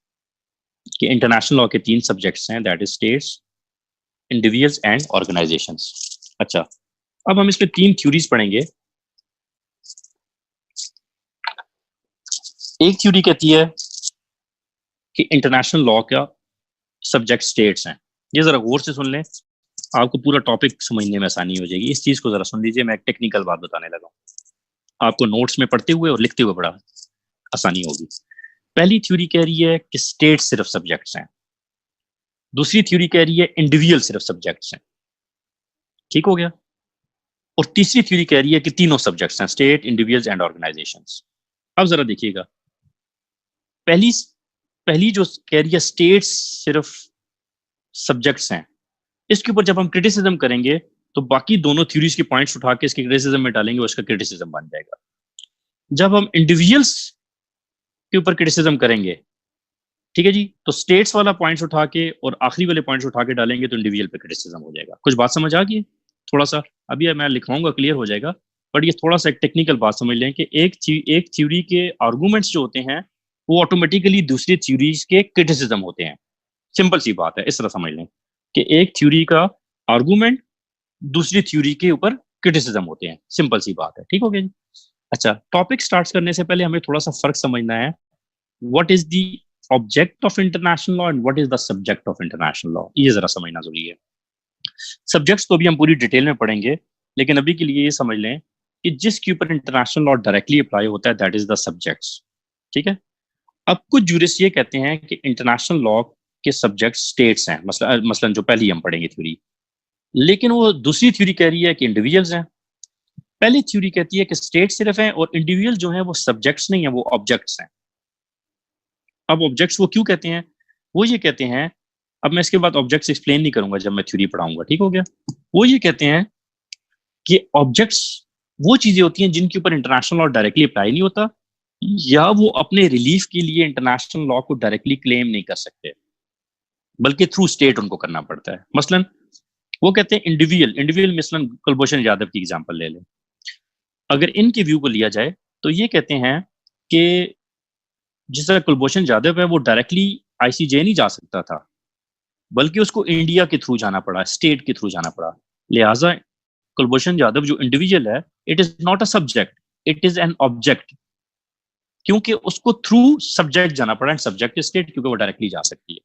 कि इंटरनेशनल लॉ के 3 सब्जेक्ट्स हैं, that is states, individuals and organisations. अच्छा, अब हम इसमें 3 थ्योरीज पढ़ेंगे। एक थ्योरी कहती है कि इंटरनेशनल लॉ का सब्जेक्ट स्टेट्स हैं। ये जरा गौर से सुन लें, आपको पूरा टॉपिक समझने में आसानी हो जाएगी। इस चीज को जरा सुन लीजिए, मैं एक टेक्निकल बात बताने लगा हूं, आपको नोट्स में पढ़ते हुए और लिखते हुए बड़ा आसानी होगी। पहली थ्योरी कह रही है कि स्टेट सिर्फ सब्जेक्ट्स हैं, दूसरी थ्योरी कह रही है इंडिविजुअल सिर्फ सब्जेक्ट्स हैं, ठीक हो गया, और तीसरी थ्योरी कह रही है कि तीनों सब्जेक्ट्स हैं, स्टेट, इंडिविजुअल्स एंड ऑर्गेनाइजेशंस। अब जरा देखिएगा, पहली पहली जो कह रही है स्टेट्स सिर्फ सब्जेक्ट्स हैं, इसके ऊपर जब हम क्रिटिसिज्म करेंगे तो बाकी दोनों थ्योरीज के पॉइंट्स उठा के इसके क्रिटिसिज्म में डालेंगे, उसका क्रिटिसिज्म बन जाएगा। जब हम इंडिविजुअल्स के ऊपर क्रिटिसिज्म करेंगे, ठीक है जी, तो स्टेट्स वाला पॉइंट्स उठा के और आखिरी वाले पॉइंट्स उठा के डालेंगे तो इंडिविजुअल पे क्रिटिसिज्म हो जाएगा। कुछ बात समझ आ गई? थोड़ा सा अभी मैं लिखवाऊंगा, क्लियर हो जाएगा, बट ये थोड़ा सा एक टेक्निकल बात समझ लें कि एक थ्योरी के आर्गूमेंट्स जो होते हैं वो ऑटोमेटिकली दूसरी थ्योरीज के क्रिटिसिज्म होते हैं। सिंपल सी बात है, इस तरह समझ लें कि एक थ्योरी का आर्गूमेंट दूसरी थ्योरी के ऊपर क्रिटिसिज्म होते हैं, सिंपल सी बात है, ठीक हो गया जी। अच्छा, टॉपिक स्टार्ट करने से पहले हमें थोड़ा सा फर्क समझना है, what is the object of international law and what is the subject of international law, ये जरा समझना जरूरी है। सब्जेक्ट्स तो अभी हम पूरी डिटेल में पढ़ेंगे, लेकिन अभी के लिए ये समझ लें कि जिसके ऊपर इंटरनेशनल लॉ डायरेक्टली अप्लाई होता है दैट इज द सब्जेक्ट्स, ठीक है। अब कुछ जूरिस्ट ये कहते हैं कि इंटरनेशनल लॉ के सब्जेक्ट स्टेट्स हैं, मसलन जो पहली हम पढ़ेंगे थ्योरी, लेकिन वो दूसरी थ्योरी कह रही है कि इंडिविजुअल्स हैं। पहली थ्योरी कहती है कि स्टेट सिर्फ हैं और इंडिविजुअल जो हैं वो सब्जेक्ट्स नहीं है, वो ऑब्जेक्ट्स हैं। अब ऑब्जेक्ट्स वो क्यों कहते हैं? वो ये कहते हैं, अब मैं इसके बाद ऑब्जेक्ट्स एक्सप्लेन नहीं करूंगा जब मैं थ्योरी पढ़ाऊंगा, ठीक हो गया। वो ये कहते हैं कि ऑब्जेक्ट्स वो चीजें होती हैं जिनके ऊपर इंटरनेशनल लॉ डायरेक्टली अप्लाई नहीं होता, या वो अपने रिलीफ के लिए इंटरनेशनल लॉ को डायरेक्टली क्लेम नहीं कर सकते, बल्कि थ्रू स्टेट उनको करना पड़ता है। मसलन वो कहते हैं इंडिविजुअल मसलन कुलभूषण यादव की एग्जांपल ले लें, अगर इनके व्यू को लिया जाए तो ये कहते हैं कि जिस तरह कुलभूषण यादव है वो डायरेक्टली आईसीजे नहीं जा सकता था, बल्कि उसको इंडिया के थ्रू जाना पड़ा, स्टेट के थ्रू जाना पड़ा, लिहाजा कुलभूषण यादव जो इंडिविजुअल है, it is not a subject, it is an object, क्योंकि उसको थ्रू सब्जेक्ट जाना पड़ा, एंड सब्जेक्ट स्टेट, क्योंकि वो डायरेक्टली जा सकती है।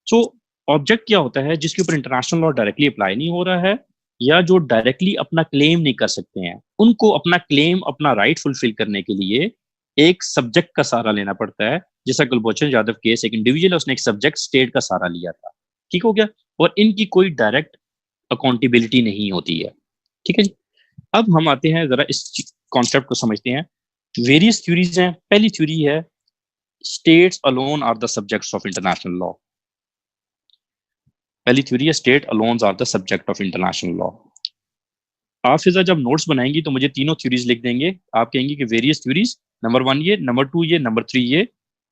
सो ऑब्जेक्ट क्या होता है? जिसके ऊपर इंटरनेशनल लॉ डायरेक्टली अप्लाई नहीं हो रहा है, या जो डायरेक्टली अपना क्लेम नहीं कर सकते हैं, उनको अपना क्लेम, अपना राइट फुलफिल करने के लिए एक सब्जेक्ट का सहारा लेना पड़ता है। जैसा कुलभूषण जाधव केस, एक इंडिविजुअल, उसने एक सब्जेक्ट स्टेट का सहारा लिया था। ठीक हो गया। और इनकी कोई डायरेक्ट अकाउंटेबिलिटी नहीं होती है। ठीक है जी। अब हम आते हैं जरा इस कॉन्सेप्ट को समझते हैं। वेरियस थ्योरीज हैं। पहली थ्योरी है states alone are the subjects of international law. पहली थ्योरी है state alone are the subject of international law. आप फिजा जब नोट्स बनाएंगी तो मुझे तीनों थ्योरीज लिख देंगे। आप कहेंगे कि वेरियस थ्योरीज, नंबर 1 ये, नंबर 2 ये, नंबर 3 ये।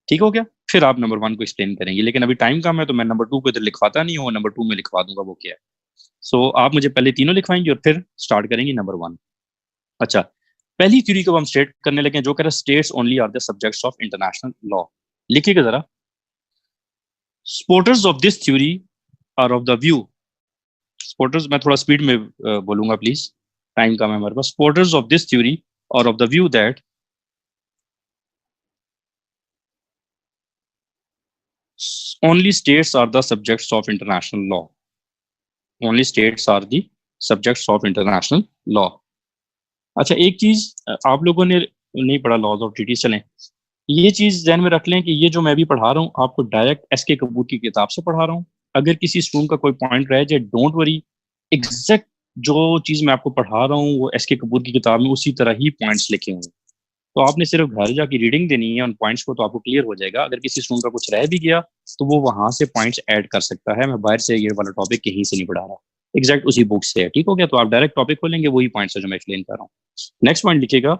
ठीक हो गया। फिर आप नंबर 1 को एक्सप्लेन करेंगे, लेकिन अभी टाइम कम है तो मैं नंबर 2 को इधर लिखवाता नहीं हूँ, नंबर 2 में लिखवा दूंगा वो क्या है। सो आप मुझे पहले तीनों लिखवाएंगे और फिर स्टार्ट करेंगे नंबर 1। अच्छा, पहली थ्योरी को हम स्टेट करने लगे जो कह रहा है states only are the subjects of international law. लिखिएगा जरा। Supporters of this theory are of the view. Supporters, मैं थोड़ा स्पीड में बोलूंगा प्लीज, टाइम कम है हमारे पास। Supporters of this theory are of the view that only states are the subjects of international law. Only states are the subjects of international law. अच्छा, एक चीज आप लोगों ने नहीं पढ़ा लॉज ऑफ ट्रीटीज, चलें ये चीज ध्यान में रख लें कि ये जो मैं भी पढ़ा रहा हूँ आपको डायरेक्ट एस के कपूर की किताब से पढ़ा रहा हूँ। अगर किसी स्टूडेंट का कोई पॉइंट रह जाए, डोंट वरी, एग्जैक्ट जो चीज मैं आपको पढ़ा रहा हूँ वो एस के कपूर की किताब में उसी तरह ही पॉइंट्स लिखे हुए हैं। तो आपने सिर्फ घर जाके रीडिंग देनी है उन पॉइंट्स को, तो आपको क्लियर हो जाएगा। अगर किसी स्टूडेंट का कुछ रह भी गया तो वो वहां से पॉइंट्स ऐड कर सकता है। मैं बाहर से ये वाला टॉपिक कहीं से नहीं पढ़ा रहा, एग्जैक्ट उसी बुक से है। ठीक हो गया। तो आप डायरेक्ट टॉपिक खोलेंगे, वही पॉइंट्स है जो मैं एक्सप्लेन कर रहा हूँ। नेक्स्ट पॉइंट लिखिएगा।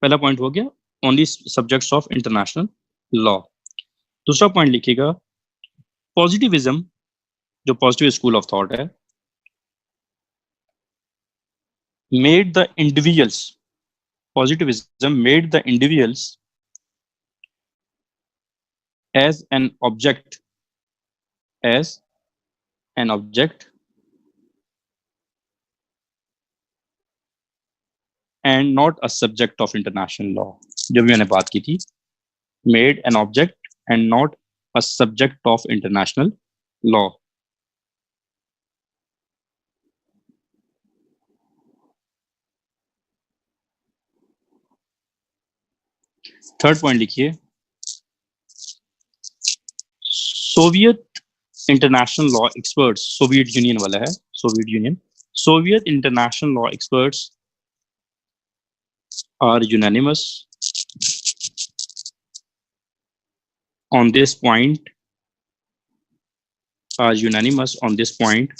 पहला पॉइंट हो गया only subjects of international law. दूसरा पॉइंट लिखिएगा पॉजिटिविज्म, जो पॉजिटिव स्कूल ऑफ थॉट है, made the individuals, positivism made the individuals as an object, as an object and not a subject of international law। जो भी मैंने बात की थी, made an object and not a subject of international law। Third point लिखिए Soviet international law experts, Soviet Union वाला है, Soviet Union, Soviet international law experts are unanimous on this point, are unanimous on this point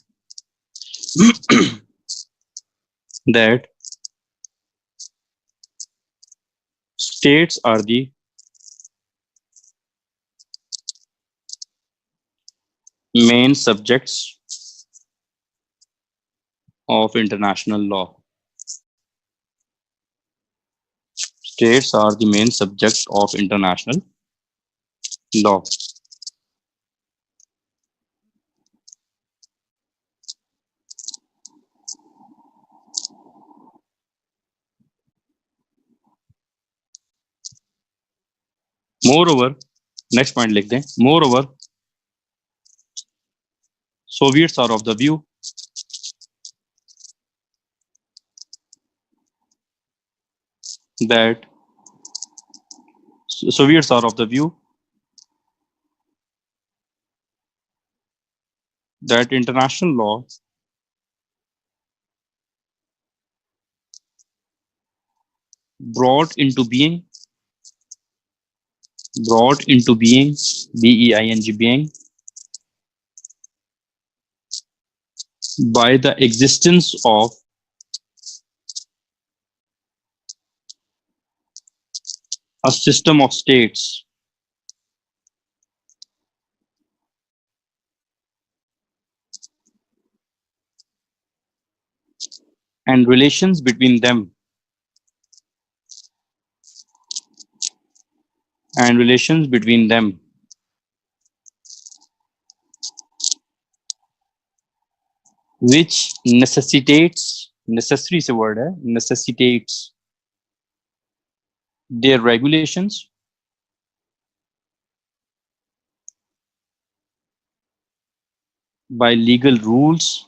that states are the main subjects of international law। States are the main subject of international law। Moreover, next point लिख दें, moreover, Soviets are of the view that Soviets are of the view that international law brought into being, brought into being, B-E-I-N-G, being, by the existence of a system of states and relations between them, and relations between them which necessitates, necessary is a word है, necessitates their regulations by legal rules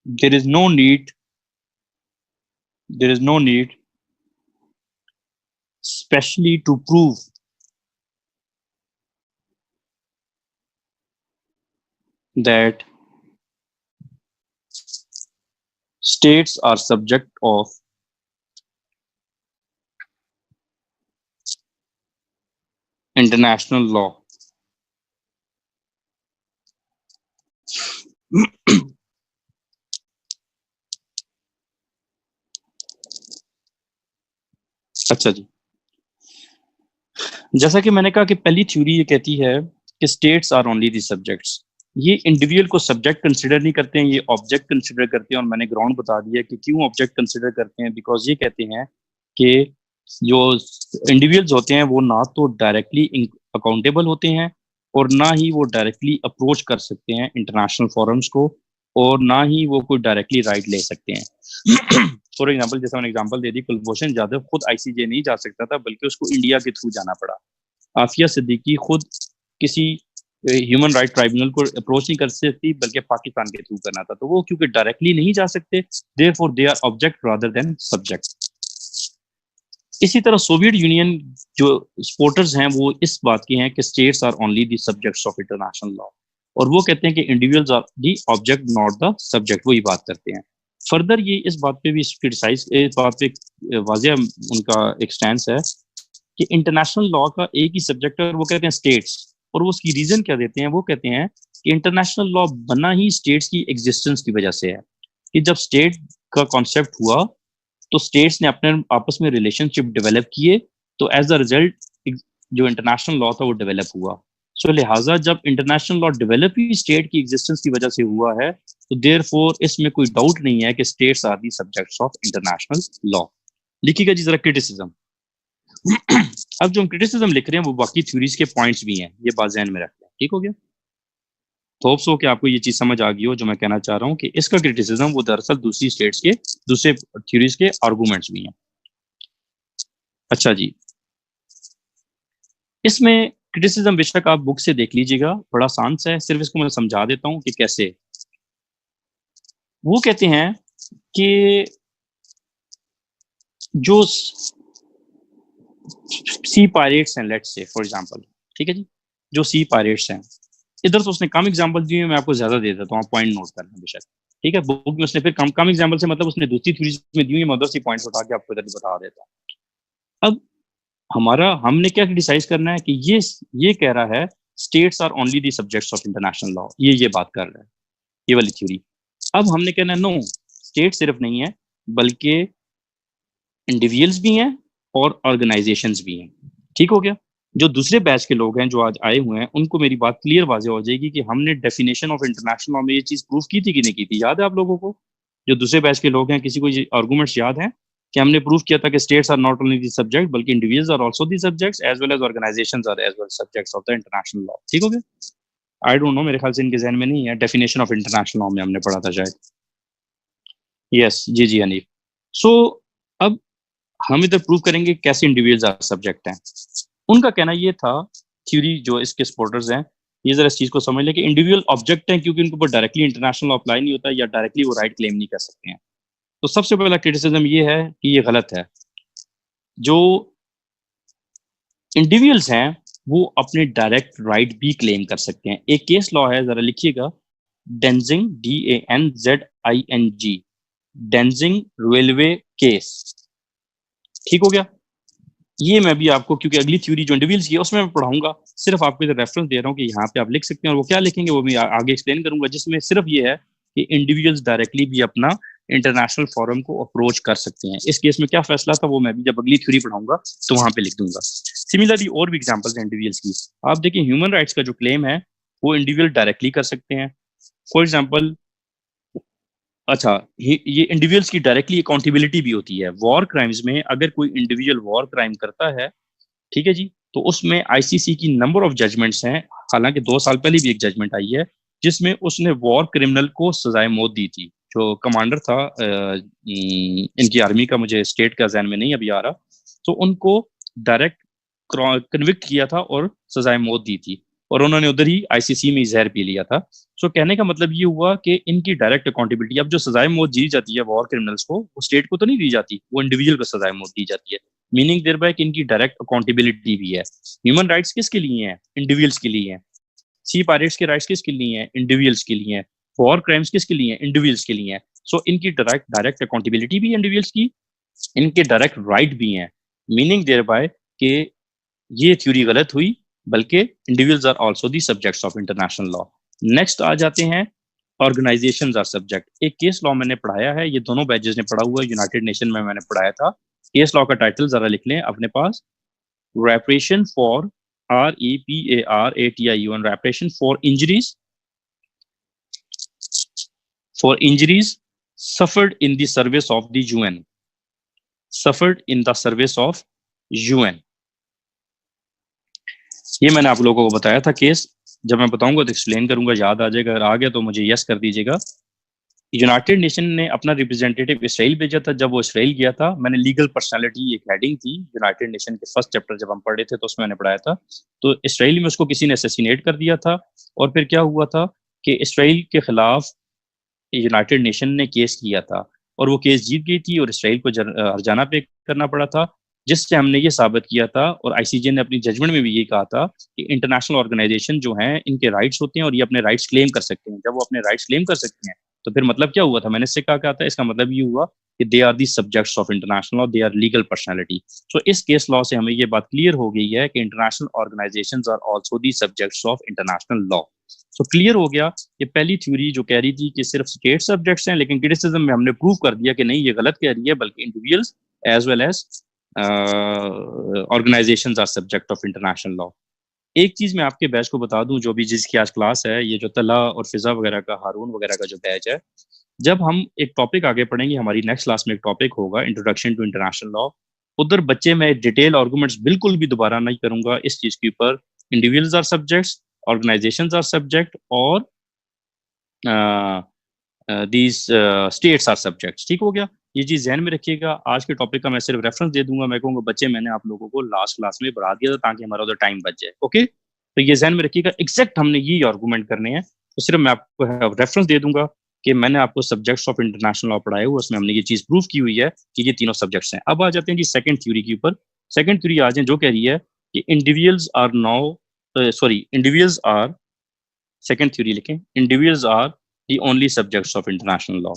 there is no need there is no need specially to prove that states are subject of international law. अच्छा जी, जैसा कि मैंने कहा कि पहली theory ये कहती है कि states are only the subjects. ये इंडिविजुअल को सब्जेक्ट कंसिडर नहीं करते हैं, ये ऑब्जेक्ट कंसिडर करते हैं। और मैंने ग्राउंड बता दिया कि क्यों ऑब्जेक्ट कंसिडर करते हैं, बिकॉज ये कहते हैं कि जो इंडिविजुअल्स होते हैं वो ना तो डायरेक्टली अकाउंटेबल होते हैं और ना ही वो डायरेक्टली अप्रोच कर सकते हैं इंटरनेशनल फोरम्स को, और ना ही वो कोई डायरेक्टली राइट ले सकते हैं। फॉर एग्जाम्पल, जैसे मैंने एग्जाम्पल दे दी, कुलभूषण जाधव खुद आईसीजे नहीं जा सकता था, बल्कि उसको इंडिया के थ्रू जाना पड़ा। आफिया सिद्दीकी खुद किसी ह्यूमन राइट ट्राइब्यूनल को अप्रोच नहीं कर सकती, बल्कि पाकिस्तान के थ्रू करना था। तो वो क्योंकि डायरेक्टली नहीं जा सकते, therefore they are object rather than subject. इसी तरह सोवियत यूनियन जो सपोर्टर्स हैं वो इस बात के हैं कि states are only the subjects of international law, और वो कहते हैं कि individuals are the object not the subject, वही बात करते हैं। फर्दर ये इस बात पे भी क्रिटिसाइज, इस बात पे वाजिया उनका एक स्टैंस है कि इंटरनेशनल लॉ का एक ही सब्जेक्ट है, और वो कहते हैं स्टेट्स। और वो उसकी रीजन क्या देते हैं, वो कहते हैं कि इंटरनेशनल लॉ बना ही स्टेट्स की एग्जिस्टेंस की वजह से है, कि जब स्टेट का कॉन्सेप्ट हुआ तो स्टेट्स ने अपने आपस में रिलेशनशिप डेवलप किए, तो एज अ रिजल्ट जो इंटरनेशनल लॉ था वो डेवलप हुआ। सो लिहाजा जब इंटरनेशनल लॉ डेवलप ही स्टेट की एग्जिस्टेंस की वजह से हुआ है, तो देयरफॉर इसमें कोई डाउट नहीं है कि states are the subjects of international law. लिखिएगा जी जरा क्रिटिसिज्म। अब जो हम क्रिटिसिज्म लिख रहे हैं वो बाकी थ्योरीज के पॉइंट्स भी हैं, ये बात ध्यान में रखते हैं। ठीक हो गया? होप सो कि आपको ये चीज समझ आ गई हो जो मैं कहना चाह रहा हूँ, कि इसका क्रिटिसिज्म वो दरअसल दूसरी स्टेट्स के, दूसरे थ्योरीज के आर्गूमेंट्स भी हैं। अच्छा जी, इसमें क्रिटिसिज्म बेशक आप बुक से देख लीजिएगा, बड़ा आसान सा है, सिर्फ इसको मैं समझा देता हूँ कि कैसे। वो कहते हैं कि जो सी पायरेट्स हैं, लेट्स से फॉर एग्जांपल, ठीक है जी, जो सी पायरेट्स हैं, इधर तो उसने कम एग्जांपल दिए हैं, मैं आपको ज्यादा दे देता हूँ, आप पॉइंट नोट करना बेशक। ठीक है, बुक में उसने फिर कम कम एग्जांपल से मतलब उसने दूसरी थ्योरीज में दी हुई, मैं उधर से पॉइंट्स उठा के आपको इधर बता देता हूँ। अब हमारा, हमने क्या डिसाइड करना है कि ये कह रहा है states are only the subjects of international law, ये बात कर रहा है, ये वाली थ्योरी। अब हमने कहना है नो, स्टेट सिर्फ नहीं है, बल्कि इंडिविजुअल्स भी हैं और ऑर्गेनाइजेशंस भी हैं। ठीक हो गया? जो दूसरे बैच के लोग हैं जो आज आए हुए हैं, उनको मेरी बात क्लियर वाज़ेह हो जाएगी कि हमने डेफिनेशन ऑफ इंटरनेशनल लॉ में ये चीज प्रूफ की थी कि नहीं की थी। याद है आप लोगों को? जो दूसरे बैच के लोग हैं, किसी को ये आर्गूमेंट्स याद है कि हमने प्रूफ किया था कि states are not only the subject, बल्कि individuals are also the subjects as well as organisations are as well subjects of the international law. ठीक हो गया? आई डोंट नो, मेरे ख्याल से इनके जहन में नहीं है, डेफिनेशन ऑफ इंटरनेशनल लॉ में हमने पढ़ा था शायद। यस जी जी हनीफ। सो अब हम इधर प्रूव करेंगे कैसे इंडिविजुअल्स आर सब्जेक्ट हैं। उनका कहना ये था, थ्योरी जो इसके सपोर्टर्स हैं, ये जरा इस चीज को समझ लें कि इंडिविजुअल ऑब्जेक्ट हैं क्योंकि उनके ऊपर डायरेक्टली इंटरनेशनल लॉ अप्लाई नहीं होता, या डायरेक्टली वो राइट क्लेम नहीं कर सकते हैं। तो सबसे पहला क्रिटिसिज्म ये है कि ये गलत है। जो इंडिविजुअल्स हैं वो अपने डायरेक्ट राइट भी क्लेम कर सकते हैं। एक केस लॉ है, जरा लिखिएगा, डेंजिंग, DANZING, डेंजिंग रेलवे केस। ठीक हो गया? ये मैं भी आपको, क्योंकि अगली थ्योरी जो इंडिविजुअल्स की है उसमें मैं पढ़ाऊंगा, सिर्फ आपको इधर रेफरेंस दे रहा हूँ कि यहाँ पे आप लिख सकते हैं, और वो क्या लिखेंगे वो मैं आगे एक्सप्लेन करूंगा, जिसमें सिर्फ ये है कि इंडिविजुअल्स डायरेक्टली भी अपना इंटरनेशनल फोरम को अप्रोच कर सकते हैं। इस केस में क्या फैसला था वो मैं भी जब अगली थ्योरी पढ़ाऊंगा तो वहां पे लिख दूंगा। सिमिलरली और भी एग्जाम्पल्स हैं इंडिविजुअल्स की। आप देखिए, ह्यूमन राइट्स का जो क्लेम है वो इंडिविजुअल डायरेक्टली कर सकते हैं। फॉर एग्जाम्पल, अच्छा, ये इंडिविजुअल्स की डायरेक्टली अकाउंटेबिलिटी भी होती है। वॉर क्राइम्स में अगर कोई इंडिविजुअल वॉर क्राइम करता है, ठीक है जी, तो उसमें आईसीसी की नंबर ऑफ जजमेंट्स हैं। हालांकि 2 साल पहले भी एक जजमेंट आई है जिसमें उसने वॉर क्रिमिनल को सजाए मौत दी थी। जो कमांडर था इनकी आर्मी का, मुझे स्टेट का जहन में नहीं अभी आ रहा, तो उनको डायरेक्ट कन्विक्ट किया था और सजाए मौत दी थी, और उन्होंने उधर ही आईसीसी में जहर पी लिया था। सो कहने का मतलब ये हुआ कि इनकी डायरेक्ट अकाउंटेबिलिटी, अब जो सजाए मौत दी जाती है वॉर क्रिमिनल्स को, वो स्टेट को तो नहीं दी जाती, वो इंडिविजुअल को सजाए मौत दी जाती है। मीनिंग देयर बाय कि इनकी डायरेक्ट अकाउंटेबिलिटी भी है। ह्यूमन राइट्स किसके लिए हैं? इंडिविजुअल्स के लिए हैं। सी पायरेट्स के राइट्स किसके लिए हैं? इंडिविजुअल्स के लिए हैं। वॉर क्राइम्स किसके लिए हैं? इंडिविजुअल्स के लिए हैं। सो इनकी डायरेक्ट डायरेक्ट अकाउंटेबिलिटी भी इंडिविजुअल्स की, इनके डायरेक्ट राइट भी हैं। मीनिंग देयर बाय कि ये थ्योरी गलत हुई, बल्कि individuals are also the subjects of international law. Next आ जाते हैं ऑर्गेनाइजेशंस आर सब्जेक्ट। एक केस लॉ मैंने पढ़ाया है, ये दोनों बैचेस ने पढ़ा हुआ है, यूनाइटेड नेशन में मैंने पढ़ाया था। केस लॉ का टाइटल जरा लिख लें अपने पास, reparation for REPARATION, reparation for injuries suffered in the service of the UN, suffered in the service of UN। ये मैंने आप लोगों को बताया था केस, जब मैं बताऊंगा तो एक्सप्लेन करूंगा, याद आ जाएगा, अगर आ गया तो मुझे यस कर दीजिएगा। यूनाइटेड नेशन ने अपना रिप्रेजेंटेटिव इसराइल भेजा था। जब वो इसराइल गया था, मैंने लीगल पर्सनालिटी एक हेडिंग थी यूनाइटेड नेशन के फर्स्ट चैप्टर जब हम पढ़े थे तो उसमें मैंने पढ़ाया था। तो इसराइल में उसको किसी ने असैसिनेट कर दिया था, और फिर क्या हुआ था कि इसराइल के खिलाफ यूनाइटेड नेशन ने केस किया था, और वो केस जीत गई थी और इसराइल को हर्जाना पे करना पड़ा था, जिससे हमने ये साबित किया था, और ICJ ने अपनी जजमेंट में भी ये कहा था कि इंटरनेशनल ऑर्गेनाइजेशन जो हैं इनके राइट्स होते हैं और ये अपने राइट्स क्लेम कर सकते हैं। जब वो अपने राइट्स क्लेम कर सकते हैं तो फिर मतलब क्या हुआ था, मैंने इससे क्या कहा था, इसका मतलब ये हुआ कि they are the subjects of international law, they are legal personality. So इस केस लॉ से हमें ये बात क्लियर हो गई है कि international organisations are also the subjects of international law. So clear हो गया। ये पहली थ्योरी जो कह रही थी कि सिर्फ स्टेट सब्जेक्ट्स हैं, लेकिन क्रिटिसिज्म में हमने प्रूव कर दिया कि नहीं, ये गलत कह रही है, बल्कि individuals as well as organisations are subject of international law. एक चीज मैं आपके बैच को बता दूं, जो भी जिसकी आज क्लास है, ये जो तला और फिजा वगैरह का, हारून वगैरह का जो बैच है, जब हम एक टॉपिक आगे पढ़ेंगे, हमारी नेक्स्ट क्लास में एक टॉपिक होगा इंट्रोडक्शन टू इंटरनेशनल लॉ, उधर बच्चे मैं डिटेल आर्गुमेंट्स बिल्कुल भी दोबारा नहीं करूंगा इस चीज के ऊपर। Individuals are subjects, organisations are subject, और दीज स्टेट्स आर सब्जेक्ट्स। ठीक हो गया, ये चीज ध्यान में रखिएगा। आज के टॉपिक का मैं सिर्फ रेफरेंस दे दूंगा, मैं कहूंगा बच्चे मैंने आप लोगों को लास्ट क्लास में बढ़ा दिया था ताकि हमारा उधर टाइम बच जाए। ओके, तो ये ध्यान में रखिएगा, एग्जैक्ट हमने ये आर्गूमेंट करने हैं। तो सिर्फ मैं आपको रेफरेंस दे दूंगा कि मैंने आपको सब्जेक्ट्स ऑफ इंटरनेशनल लॉ पढ़ाए हुए, उसमें हमने ये चीज प्रूव की हुई है कि ये तीनों सब्जेक्ट्स हैं। अब आ जाते हैं जी सेकंड थ्योरी के ऊपर। सेकंड थ्योरी आ जाए जो कह रही है कि individuals are now, sorry, individuals are, second theory लिखें, individuals are the only subjects of international law.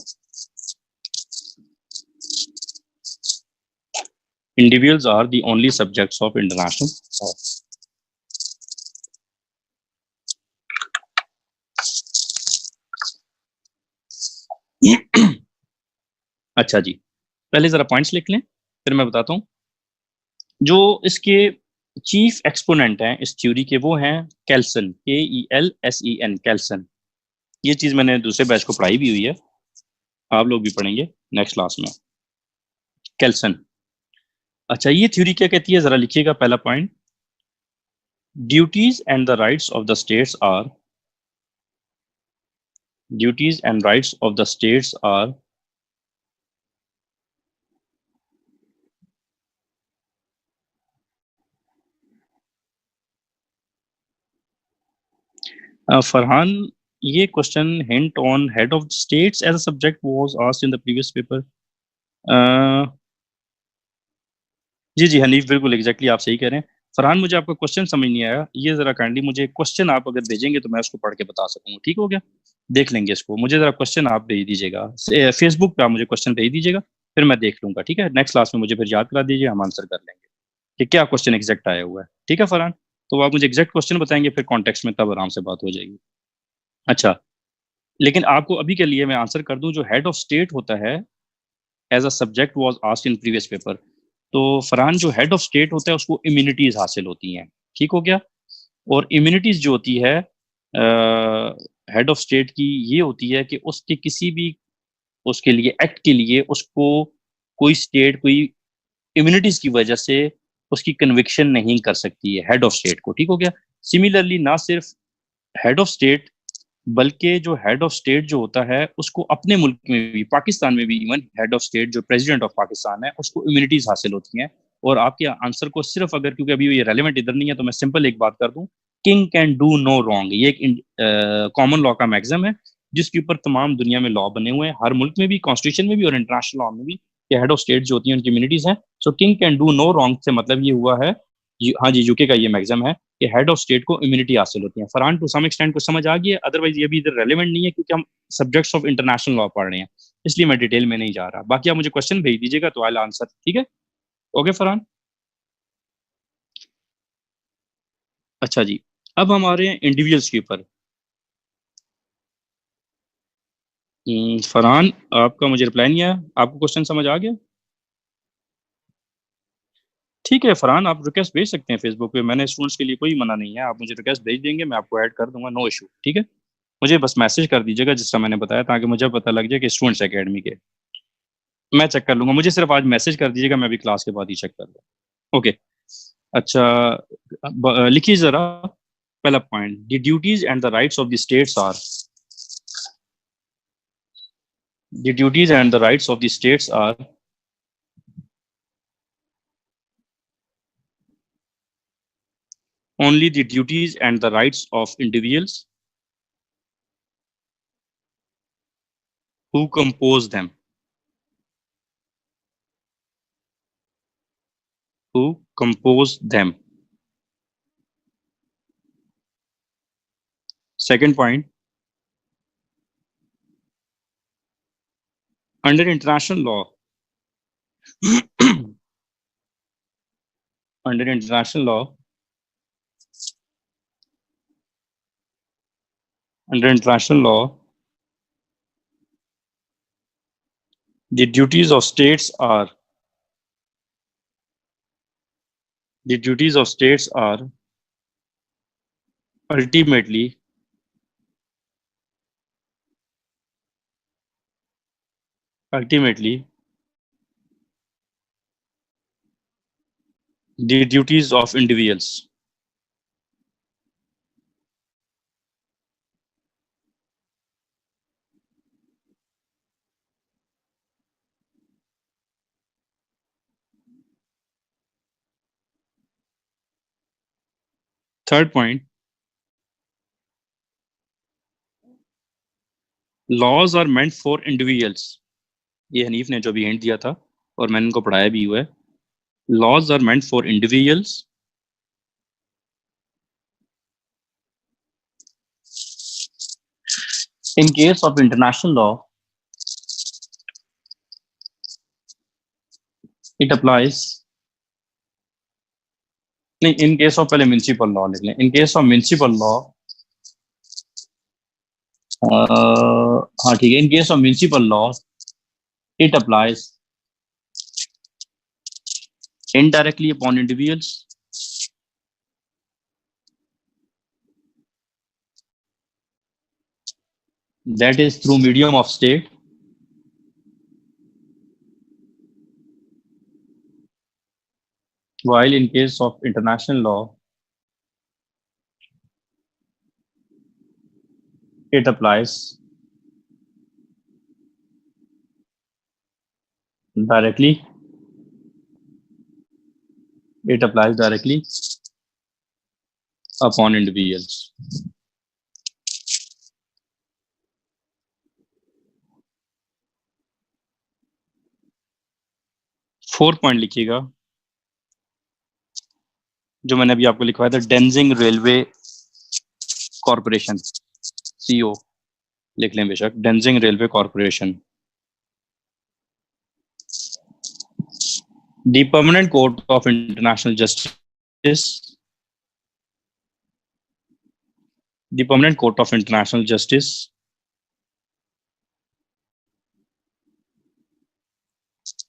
Individuals are the only subjects of international law. अच्छा जी, पहले जरा पॉइंट्स लिख लें, फिर मैं बताता हूं। जो इसके चीफ एक्सपोनेंट हैं इस थ्योरी के, वो हैं कैल्सन, KELSEN, कैल्सन। ये चीज मैंने दूसरे बैच को पढ़ाई भी हुई है, आप लोग भी पढ़ेंगे नेक्स्ट क्लास में, कैल्सन। अच्छा, ये थ्योरी क्या कहती है, जरा लिखिएगा। पहला point, duties and the rights of the states are, duties and rights of the states are Farhan, ये question hint on head of states as a subject was asked in the previous paper. जी जी हनीफ, बिल्कुल exactly आप सही कह रहे हैं। फरहान, मुझे आपका क्वेश्चन समझ नहीं आया, ये जरा काइंडली मुझे क्वेश्चन आप अगर भेजेंगे तो मैं उसको पढ़ के बता सकूंगा। ठीक हो गया, देख लेंगे इसको। मुझे जरा क्वेश्चन आप भेज दीजिएगा फेसबुक पे, आप मुझे क्वेश्चन भेज दीजिएगा, फिर मैं देख लूंगा। ठीक है, नेक्स्ट क्लास में मुझे फिर याद करा दीजिए, हम आंसर कर लेंगे कि क्या क्वेश्चन एग्जैक्ट आया हुआ है। ठीक है फरहान, तो आप मुझे एग्जैक्ट क्वेश्चन बताएंगे, फिर कॉन्टेक्स्ट में तब आराम से बात हो जाएगी। अच्छा, लेकिन आपको अभी के लिए मैं आंसर कर दूं, जो हेड ऑफ स्टेट होता है as a subject was asked in previous paper. तो फरहान, जो हेड ऑफ स्टेट होता है उसको इम्यूनिटीज हासिल होती हैं। ठीक हो गया, और इम्यूनिटीज जो होती है हेड ऑफ स्टेट की, ये होती है कि उसके किसी भी, उसके लिए एक्ट के लिए उसको कोई स्टेट कोई इम्यूनिटीज की वजह से उसकी कन्विक्शन नहीं कर सकती है हेड ऑफ स्टेट को। ठीक हो गया। सिमिलरली ना सिर्फ हेड ऑफ स्टेट, बल्कि जो हेड ऑफ स्टेट जो होता है उसको अपने मुल्क में भी, पाकिस्तान में भी, इवन हेड ऑफ स्टेट जो प्रेसिडेंट ऑफ पाकिस्तान है उसको इम्यूनिटीज हासिल होती हैं। और आपके आंसर को सिर्फ अगर, क्योंकि अभी ये रेलेवेंट इधर नहीं है, तो मैं सिंपल एक बात कर दूं king can do no wrong, ये एक कॉमन लॉ का मैक्सिम है जिसके ऊपर तमाम दुनिया में लॉ बने हुए हैं, हर मुल्क में भी, कॉन्स्टिट्यूशन में भी और इंटरनेशनल लॉ में भी, कि हेड ऑफ स्टेट जो होती हैं उनकी इम्यूनिटीज हैं। So king can do no wrong से मतलब ये हुआ है, हाँ जी, यूके का ये मैक्सिम है कि हेड ऑफ स्टेट को इम्यूनिटी हासिल होती है। फरहान टू सम एक्सटेंट कुछ समझ आ गई है, अदरवाइज ये भी इधर रेलिवेंट नहीं है क्योंकि हम सब्जेक्ट्स ऑफ इंटरनेशनल लॉ पढ़ रहे हैं, इसलिए मैं डिटेल में नहीं जा रहा। बाकी आप मुझे क्वेश्चन भेज दीजिएगा तो आई आंसर, ठीक है? ओके फरहान। अच्छा जी, अब हम आ रहे हैं इंडिविजुअल्स के ऊपर। फरहान, आपका मुझे रिप्लाई नहीं आया, आपको क्वेश्चन समझ आ गया? ठीक है फरहान, आप रिक्वेस्ट भेज सकते हैं फेसबुक पे, मैंने स्टूडेंट्स के लिए कोई मना नहीं है, आप मुझे रिक्वेस्ट भेज देंगे, मैं आपको ऐड कर दूंगा, नो इशू, ठीक है? मुझे बस मैसेज कर दीजिएगा जिस तरह मैंने बताया, ताकि मुझे पता लग जाए कि स्टूडेंट्स एकेडमी के। मैं चेक कर लूंगा, मुझे सिर्फ आज मैसेज कर दीजिएगा, मैं भी क्लास के बाद ही चेक कर लूंगा। ओके। अच्छा, लिखिए जरा पहला point, the duties and the rights of the states are, the duties and the rights of the states are only the duties and the rights of individuals who compose them, who compose them. Second point, under international law, under international law, under international law, the duties of states are, the duties of states are ultimately, ultimately the duties of individuals. Third point, laws are meant for individuals. ये हनीफ ने जो भी hint दिया था और मैंने इनको पढ़ाया भी हुआ है, laws are meant for individuals in case of international law. It applies, नहीं, इन केस ऑफ, पहले म्यूनसिपल लॉ लिख लें, इन केस ऑफ म्यूनसिपल लॉ, हाँ ठीक है, in case of municipal law it applies indirectly upon individuals, that is through medium of state, while in case of international law it applies directly, it applies directly upon individuals. Fourth point लिखिएगा जो मैंने अभी आपको लिखवाया था, डेंजिंग railway corporation, CO लिख लें बेशक, Danzig railway corporation. The Permanent Court of International Justice, the Permanent Court of International Justice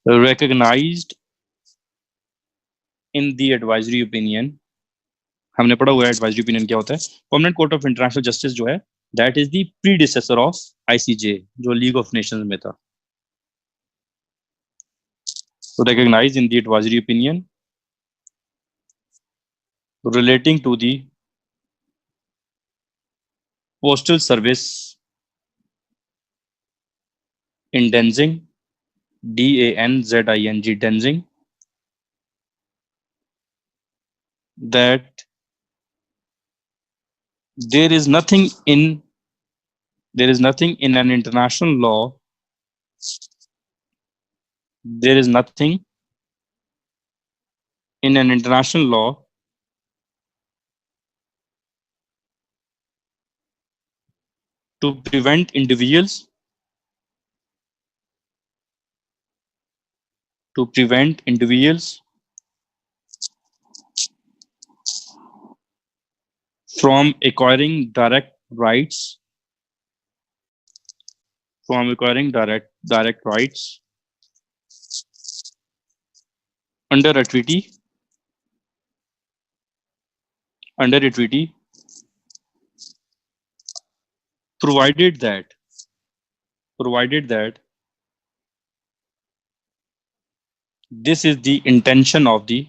recognized in the advisory opinion, हमने पढ़ा हुआ है एडवाइजरी ओपिनियन क्या होता है। Permanent court of international justice जो है, that is the predecessor of ICJ जो लीग ऑफ नेशंस में था। तो recognise in the advisory opinion relating to the postal service in Denzing, DANZING, Denzing, that there is nothing in an international law. There is nothing in an international law to prevent individuals from acquiring direct rights under a treaty provided that this is the intention of the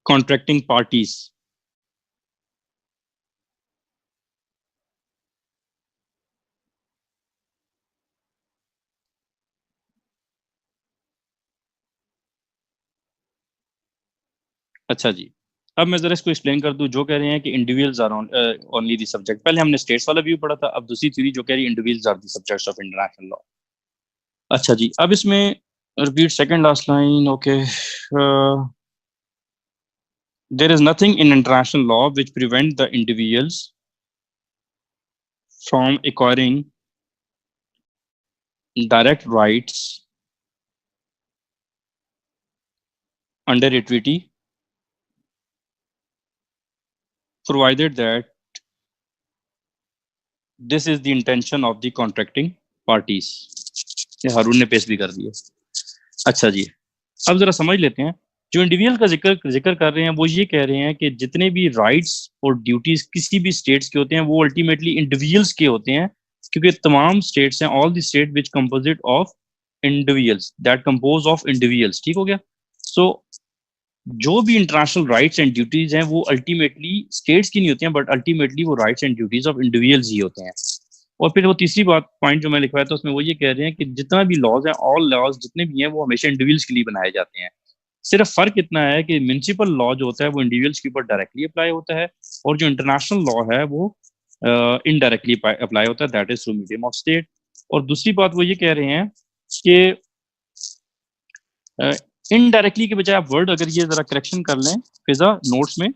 contracting parties. अच्छा जी, अब मैं जरा इसको explain कर दूं। जो कह रहे हैं कि individuals are only the subject, पहले हमने स्टेट्स वाला व्यू पढ़ा था, अब दूसरी थ्योरी जो कह रही है individuals are the subjects of international law. अच्छा जी, अब इसमें repeat second last line. Okay, there is nothing in international law which prevent the individuals from acquiring direct rights under a treaty provided that this is the intention of the contracting parties। ये हारून ने पेश भी कर दिया। अच्छा जी, अब जरा समझ लेते हैं। जो इंडिविजुअल का जिक्र कर रहे हैं वो ये कह रहे हैं कि जितने भी राइट्स और ड्यूटीज किसी भी स्टेट्स के होते हैं वो अल्टीमेटली इंडिविजुअल्स के होते हैं, क्योंकि तमाम स्टेट्स हैं, all the state which composite of individuals, that compose of individuals. ठीक हो गया। सो जो भी इंटरनेशनल राइट्स एंड ड्यूटीज हैं वो अल्टीमेटली स्टेट्स की नहीं होती हैं, बट अल्टीमेटली वो rights and duties of individuals ही होते हैं। और फिर वो तीसरी बात पॉइंट जो मैं लिखवाया था उसमें वो ये कह रहे हैं कि जितना भी लॉज है, ऑल लॉज जितने भी हैं वो हमेशा इंडिविजुअल्स के लिए बनाए जाते हैं। सिर्फ फर्क इतना है कि म्यूनिसिपल लॉ जो होता है वो इंडिविजुअल्स के ऊपर डायरेक्टली अप्लाई होता है, और जो इंटरनेशनल लॉ है वो इनडायरेक्टली अप्लाई होता है, that is through medium of state. और दूसरी बात वो ये कह रहे हैं कि इनडायरेक्टली के बजाय आप वर्ड अगर ये जरा करेक्शन कर लें फिजा नोट्स में,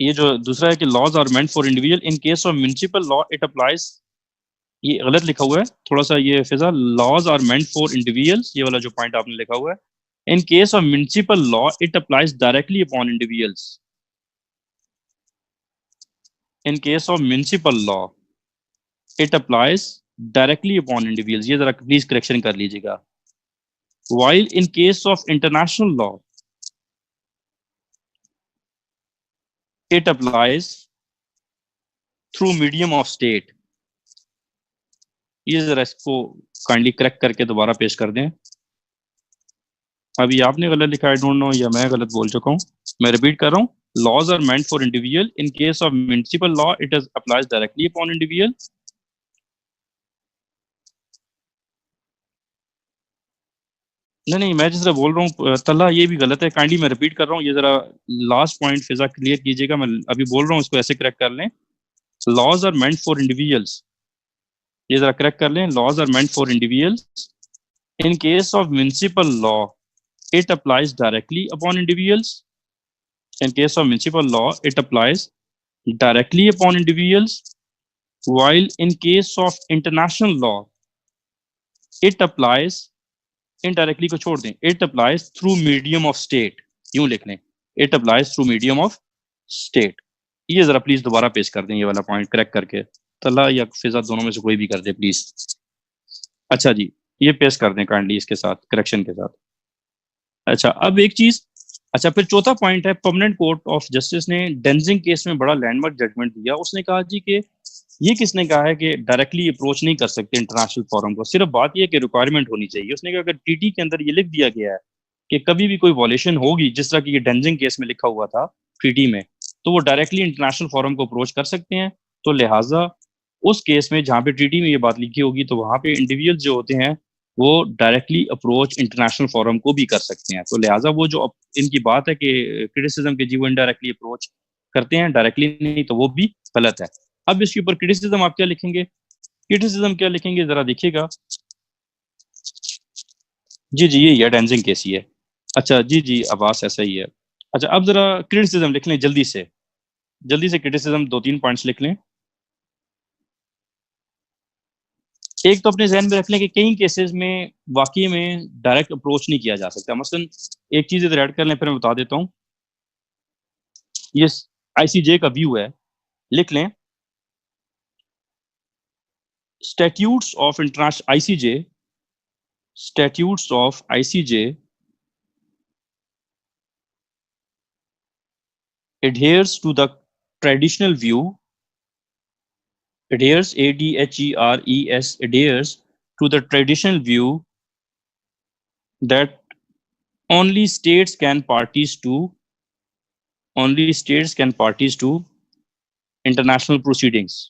ये जो दूसरा है कि laws are meant for individual in case of municipal law it applies, ये गलत लिखा हुआ है थोड़ा सा ये Fiza. Laws are meant for individuals, ये वाला जो पॉइंट आपने लिखा हुआ है, in case of municipal law it applies directly upon individuals. In case of municipal law it applies directly upon individuals, ये जरा प्लीज करेक्शन कर लीजिएगा। while in case of international law it applies through medium of state। ये जरा इसको kindly correct करके दोबारा पेश कर दें। अभी आपने गलत लिखा, आई डोंट नो, या मैं गलत बोल चुका हूँ। मैं रिपीट कर रहा हूँ, laws are meant for individual in case of municipal law it is applies directly upon individual. नहीं, मैं जिस तरह बोल रहा हूँ तल्ला ये भी गलत है, काइंडली मैं रिपीट कर रहा हूँ। ये जरा लास्ट पॉइंट फिजा क्लियर कीजिएगा, मैं अभी बोल रहा हूँ इसको ऐसे करेक्ट कर लें। Laws are meant for individuals, ये जरा करेक्ट कर लें। Laws are meant for individuals in case of municipal law it applies directly upon individuals। In case of municipal law it applies directly upon individuals, while in case of international law it applies indirectly को छोड़ दें, it applies through medium of state, यूं लिख लें, it applies through medium of state। ये जरा please दोबारा पेश कर दें, ये वाला पॉइंट करेक्ट करके, तला या फिजा दोनों में से कोई भी कर दे प्लीज। अच्छा जी, ये पेश कर दें काइंडली इसके साथ करेक्शन के साथ। अच्छा, अब एक चीज, अच्छा फिर चौथा पॉइंट है, परमानेंट कोर्ट ऑफ जस्टिस ने डेंजिंग केस में बड़ा लैंडमार्क जजमेंट दिया। उसने कहा जी कि ये किसने कहा है कि डायरेक्टली अप्रोच नहीं कर सकते इंटरनेशनल फोरम को, सिर्फ बात ये कि रिक्वायरमेंट होनी चाहिए। उसने कहा अगर टीटी के अंदर ये लिख दिया गया है कि कभी भी कोई वॉलेशन होगी, जिस तरह की ये डेंजिंग केस में लिखा हुआ था ट्रीटी में, तो वो डायरेक्टली इंटरनेशनल फोरम को अप्रोच कर सकते हैं। तो लिहाजा उस केस में जहाँ पे ट्रीटी में ये बात लिखी होगी तो वहाँ पे इंडिविजुअल जो होते हैं वो डायरेक्टली अप्रोच इंटरनेशनल फोरम को भी कर सकते हैं। तो लिहाजा वो जो इनकी बात है कि क्रिटिसिज्म के जी वो इनडायरेक्टली अप्रोच करते हैं, डायरेक्टली नहीं, तो वो भी गलत है। अब इसके ऊपर क्रिटिसिज्म आप क्या लिखेंगे, क्रिटिसिज्म क्या लिखेंगे जरा देखिएगा। जी जी, यही है, डेंजिंग केस ही है। अच्छा जी जी, आवाज ऐसा ही है। अच्छा, अब जरा क्रिटिसिज्म लिख लें जल्दी से, जल्दी से क्रिटिसिज्म 2-3 पॉइंट्स लिख लें। एक तो अपने जहन में रख लें कि कई केसेस में वाकई में डायरेक्ट अप्रोच नहीं किया जा सकता। मसलन एक चीज इधर ऐड कर लें, फिर मैं बता देता हूँ। ये आईसीजे का व्यू है, लिख लें statutes of international ICJ, statutes of ICJ adheres to the traditional view, adheres, ADHERES, adheres to the traditional view that only states can parties to, only states can parties to international proceedings.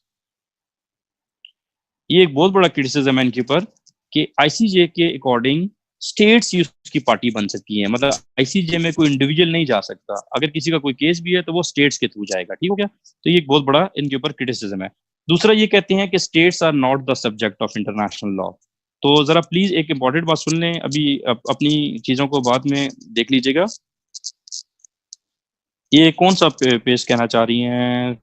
ये एक बहुत बड़ा criticism है इनके ऊपर कि ICJ के according states ही उसकी पार्टी बन सकती है। मतलब आईसीजे में कोई इंडिविजुअल नहीं जा सकता, अगर किसी का कोई केस भी है तो वो स्टेट्स के थ्रू जाएगा। ठीक हो गया, तो ये एक बहुत बड़ा इनके ऊपर क्रिटिसिज्म है। दूसरा ये कहते हैं कि states are not the subject of international law. तो जरा प्लीज एक इंपॉर्टेंट बात सुन लें, अभी अपनी चीजों को बाद में देख लीजिएगा। ये कौन सा पेश कहना चाह रही हैं,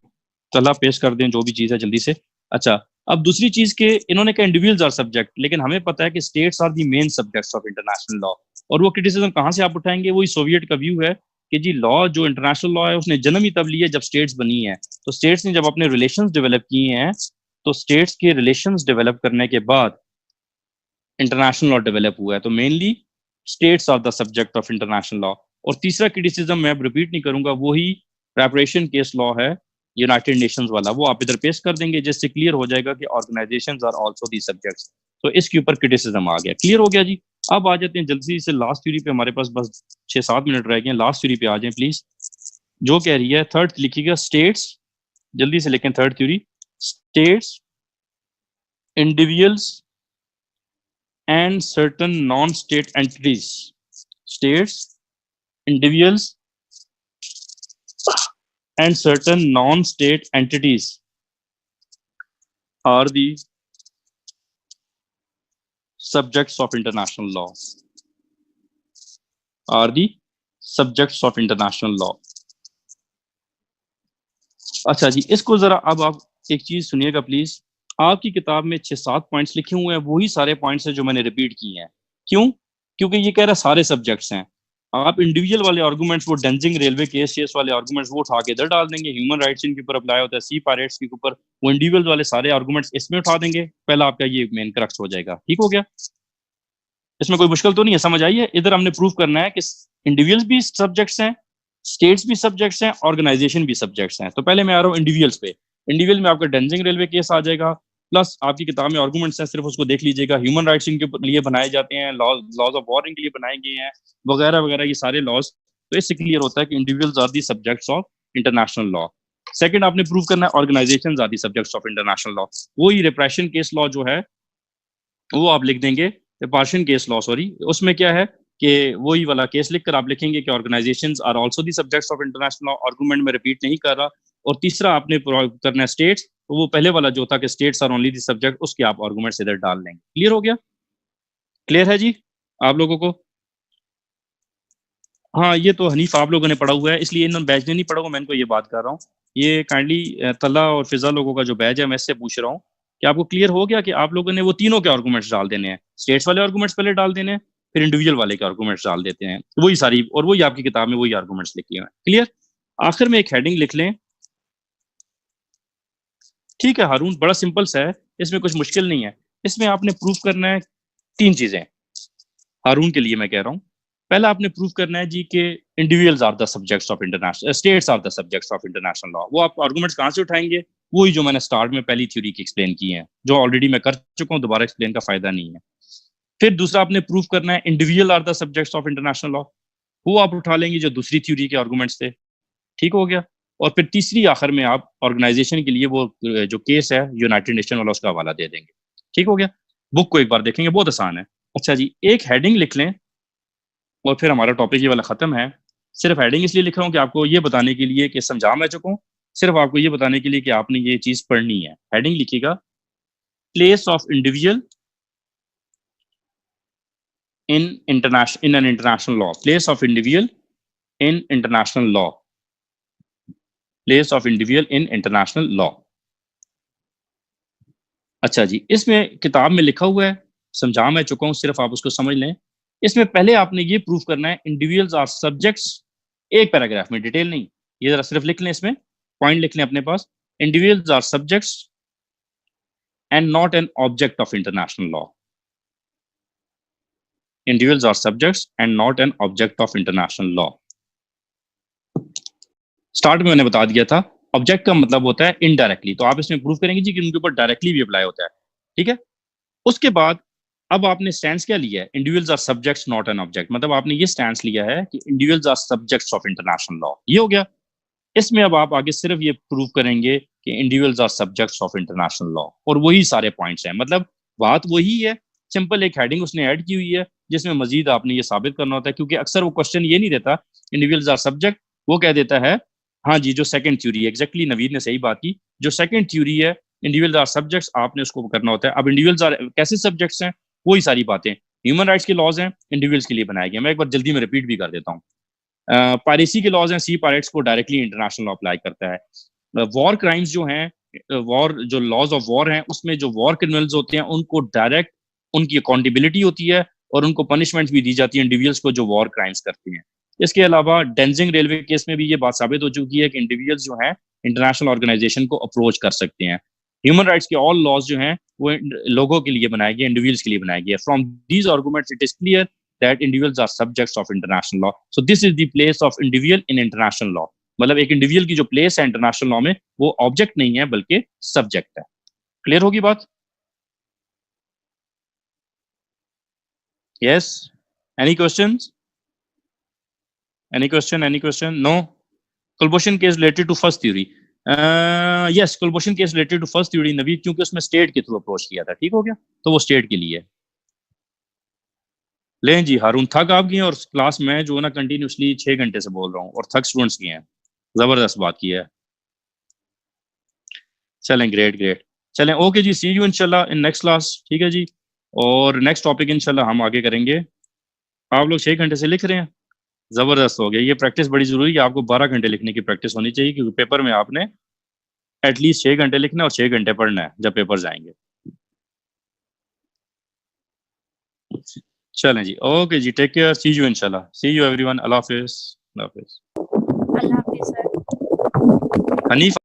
चला पेश कर दें जो भी चीज है जल्दी से। अच्छा, अब दूसरी चीज के इन्होंने कहा इंडिविजुअल्स आर सब्जेक्ट, लेकिन हमें पता है कि states are the main subjects of international law. और वो क्रिटिसिज्म कहाँ से आप उठाएंगे, वही सोवियत का व्यू है कि जी लॉ जो इंटरनेशनल लॉ है उसने जन्म ही तब लिया जब स्टेट्स बनी है। तो स्टेट्स ने जब अपने रिलेशंस डेवलप किए हैं, तो स्टेट्स के रिलेशंस डेवलप करने के बाद इंटरनेशनल लॉ डेवलप हुआ है। तो mainly states are the subject of international law. और तीसरा क्रिटिसिज्म मैं अब रिपीट नहीं करूंगा, वही रेपरेशन केस लॉ है यूनाइटेड नेशंस वाला, वो आप इधर पेश कर देंगे जिससे क्लियर हो जाएगा कि organisations are also the subjects. तो इसके ऊपर क्रिटिसिज्म आ गया, क्लियर हो गया जी। अब आ जाते हैं जल्दी से लास्ट थ्योरी पे, हमारे पास बस 6-7 मिनट रह गए हैं। लास्ट थ्योरी पे आ जाएं प्लीज, जो कह रही है थर्ड लिखिएगा स्टेट्स, जल्दी से लिखें third theory, states, individuals and certain non-state entities, states, individuals and certain non-state entities are the subjects of international law, are the subjects of international law। अच्छा जी, इसको जरा अब आप एक चीज सुनिएगा प्लीज। आपकी किताब में 6-7 पॉइंट्स लिखे हुए हैं, वही सारे पॉइंट्स हैं जो मैंने रिपीट किए हैं। क्यों? क्योंकि ये कह रहा है सारे सब्जेक्ट्स हैं। आप इंडिविजुअल वाले आर्गूमेंट्स, वो डेंजिंग रेलवे केस वाले आर्गूमेंट्स वो उठा के इधर डाल देंगे, ह्यूमन राइट्स इनके ऊपर अप्लाई होता है, सी पायरेट्स के ऊपर, वो इंडिविजुअल वाले सारे आर्गूमेंट्स इसमें उठा देंगे। पहला आपका ये मेन क्रक्स हो जाएगा। ठीक हो गया, इसमें कोई मुश्किल तो नहीं है, समझ आई है? इधर हमने प्रूव करना है कि इंडिविजुअल्स भी सब्जेक्ट्स हैं, स्टेट्स भी सब्जेक्ट्स हैं, ऑर्गेनाइजेशन भी सब्जेक्ट्स हैं। तो पहले मैं आ रहा हूँ इंडिविजुअल्स पे। इंडिविजुअल में आपका डेंजिंग रेलवे केस आ जाएगा, प्लस आपकी किताब में आर्गूमेंट्स हैं, सिर्फ उसको देख लीजिएगा। ह्यूमन राइट्स इनके लिए बनाए जाते हैं, लॉज ऑफ वॉर इनके लिए बनाए गए हैं, वगैरह वगैरह, ये सारे लॉज। तो इससे क्लियर होता है कि individuals are the subjects of international law. Second आपने प्रूव करना है organisations are the subjects of international law. वही रिप्रेशन केस लॉ जो है वो आप लिख देंगे, पार्शियन केस लॉ, सॉरी, उसमें क्या है कि वही वाला केस लिखकर आप लिखेंगे कि organisations are also the subjects of international law. Argument में रिपीट नहीं कर रहा। और तीसरा आपने करना है स्टेट्स, तो वो पहले वाला जो था कि states are only the subject, उसके आप आर्गुमेंट्स इधर डाल देंगे। क्लियर हो गया? क्लियर है जी आप लोगों को? हाँ, ये तो हनीफ आप लोगों ने पढ़ा हुआ है, इसलिए इन्होंने बैच ने नहीं पढ़ा हुआ, मैं इनको ये बात कर रहा हूँ। ये काइंडली तला और फिजा लोगों का जो बैच है मैं इससे पूछ रहा हूँ कि आपको क्लियर हो गया कि आप लोगों ने वो तीनों के आर्गूमेंट्स डाल देने हैं, स्टेट्स वाले आर्गूमेंट्स पहले डाल देने हैं, फिर इंडिविजुअल वाले के आर्गूमेंट्स डाल देते हैं, वही सारी, और वही आपकी किताब में वही आर्गूमेंट्स लिखे हुए हैं। क्लियर? आखिर में एक हेडिंग लिख लें। ठीक है हारून, बड़ा सिंपल सा है, इसमें कुछ मुश्किल नहीं है। इसमें आपने प्रूफ करना है 3 चीजें, हारून के लिए मैं कह रहा हूँ। पहला आपने प्रूव करना है जी कि individuals are the subjects of international, states are the subjects of international law. वो आप आर्गुमेंट्स कहाँ से उठाएंगे? वही जो मैंने स्टार्ट में पहली थ्योरी की एक्सप्लेन की है, जो ऑलरेडी मैं कर चुका हूँ, दोबारा एक्सप्लेन का फायदा नहीं है। फिर दूसरा आपने प्रूव करना है individual are the subjects of international law, वो आप उठा लेंगे जो दूसरी थ्योरी के आर्गुमेंट्स थे। ठीक हो गया? और फिर तीसरी आखिर में आप ऑर्गेनाइजेशन के लिए वो जो केस है यूनाइटेड नेशन वाला, उसका हवाला दे देंगे। ठीक हो गया? बुक को एक बार देखेंगे, बहुत आसान है। अच्छा जी, एक हेडिंग लिख लें और फिर हमारा टॉपिक ये वाला खत्म है। सिर्फ हेडिंग इसलिए लिख रहा हूँ कि आपको ये बताने के लिए कि समझा मैं चुका हूँ, सिर्फ आपको ये बताने के लिए कि आपने ये चीज पढ़नी है। हेडिंग लिखिएगा, place of individual in an international law. Place of individual in international law. Place of individual in international law. अच्छा जी, इसमें किताब में लिखा हुआ है, समझा मैं चुका हूं, सिर्फ आप उसको समझ लें। इसमें पहले आपने ये प्रूव करना है इंडिविजुअल्स आर सब्जेक्ट्स, एक पैराग्राफ में, डिटेल नहीं, ये जरा सिर्फ लिख लें, इसमें पॉइंट लिख लें अपने पास। Individuals are subjects and not an object of international law. Individuals are subjects and not an object of international law. Start में मैंने बता दिया था, ऑब्जेक्ट का मतलब होता है इनडायरेक्टली, तो आप इसमें प्रूव करेंगे जी कि उनके ऊपर डायरेक्टली भी अप्लाई होता है, ठीक है। उसके बाद अब आपने स्टैंस क्या लिया है, individuals are subjects not an object, मतलब आपने ये स्टैंस लिया है कि individuals are subjects of international law, ये हो गया। इसमें अब आप आगे सिर्फ ये प्रूव करेंगे कि individuals are subjects of international law, और वही सारे पॉइंट्स हैं, मतलब बात वही है, सिंपल एक हेडिंग उसने ऐड की हुई है जिसमें मजीद आपने ये साबित करना होता है, क्योंकि अक्सर वो क्वेश्चन ये नहीं देता इंडिविजुअल्स आर सब्जेक्ट, वो कह देता है हाँ जी जो सेकंड थ्योरी है, एग्जैक्टली नवीद ने सही बात की, जो सेकंड थ्योरी है इंडिविजुअल्स आर सब्जेक्ट्स, आपने उसको करना होता है। अब इंडिविजुअल्स आर कैसे सब्जेक्ट्स हैं, वही सारी बातें, ह्यूमन राइट्स के लॉज हैं, इंडिविजुअल्स के लिए बनाए गए। मैं एक बार जल्दी में रिपीट भी कर देता हूँ। पायरेसी के लॉज हैं, सी पायरेट्स को डायरेक्टली इंटरनेशनल लॉ अप्लाई करता है। वॉर क्राइम्स जो हैं, वॉर जो लॉज ऑफ वॉर हैं, उसमें जो वॉर क्रिमिनल्स होते हैं उनको डायरेक्ट उनकी अकाउंटेबिलिटी होती है और उनको पनिशमेंट भी दी जाती है इंडिविजुअल्स को जो वॉर क्राइम्स करते हैं। इसके अलावा डेंजिंग रेलवे केस में भी ये बात साबित हो चुकी है कि इंडिविजुअल्स जो हैं इंटरनेशनल ऑर्गेनाइजेशन को अप्रोच कर सकते हैं। ह्यूमन राइट्स के ऑल लॉज जो हैं वो लोगों के लिए बनाए गए, इंडिविजुअल्स के लिए बनाए गए। From these arguments it is clear that individuals are subjects of international law. So this is the place of individual in international law. मतलब एक इंडिविजुअल की जो प्लेस है इंटरनेशनल लॉ में वो ऑब्जेक्ट नहीं है बल्कि सब्जेक्ट है। क्लियर होगी बात? Yes, any questions? Any question? No? Kulbhushan case related to first theory, yes, Kulbhushan case related to first theory Naveed, क्योंकि उसमें स्टेट के थ्रू अप्रोच किया था, ठीक हो गया, तो वो स्टेट के लिए। लें जी, हारून थक आप गए, और क्लास में जो है ना कंटिन्यूसली 6 घंटे से बोल रहा हूँ और थक स्टूडेंट्स की हैं, जबरदस्त बात की है। चलें, ग्रेट ग्रेट, चलें, ओके जी, सी यू इंशाल्लाह इन नेक्स्ट क्लास, ठीक है जी। और नेक्स्ट टॉपिक इंशाल्लाह हम आगे करेंगे। आप लोग 6 घंटे से लिख रहे हैं, जबरदस्त हो गया। ये प्रैक्टिस बड़ी जरूरी है, आपको 12 घंटे लिखने की प्रैक्टिस होनी चाहिए, क्योंकि पेपर में आपने एटलीस्ट 6 घंटे लिखना है और 6 घंटे पढ़ना है जब पेपर जाएंगे। चलें जी, ओके जी, टेक केयर, सी यू इंशाल्लाह, सी यू एवरीवन, अल्लाह हाफिज। अल्लाह हाफिज। अल्लाह हाफिज सर। हनीफ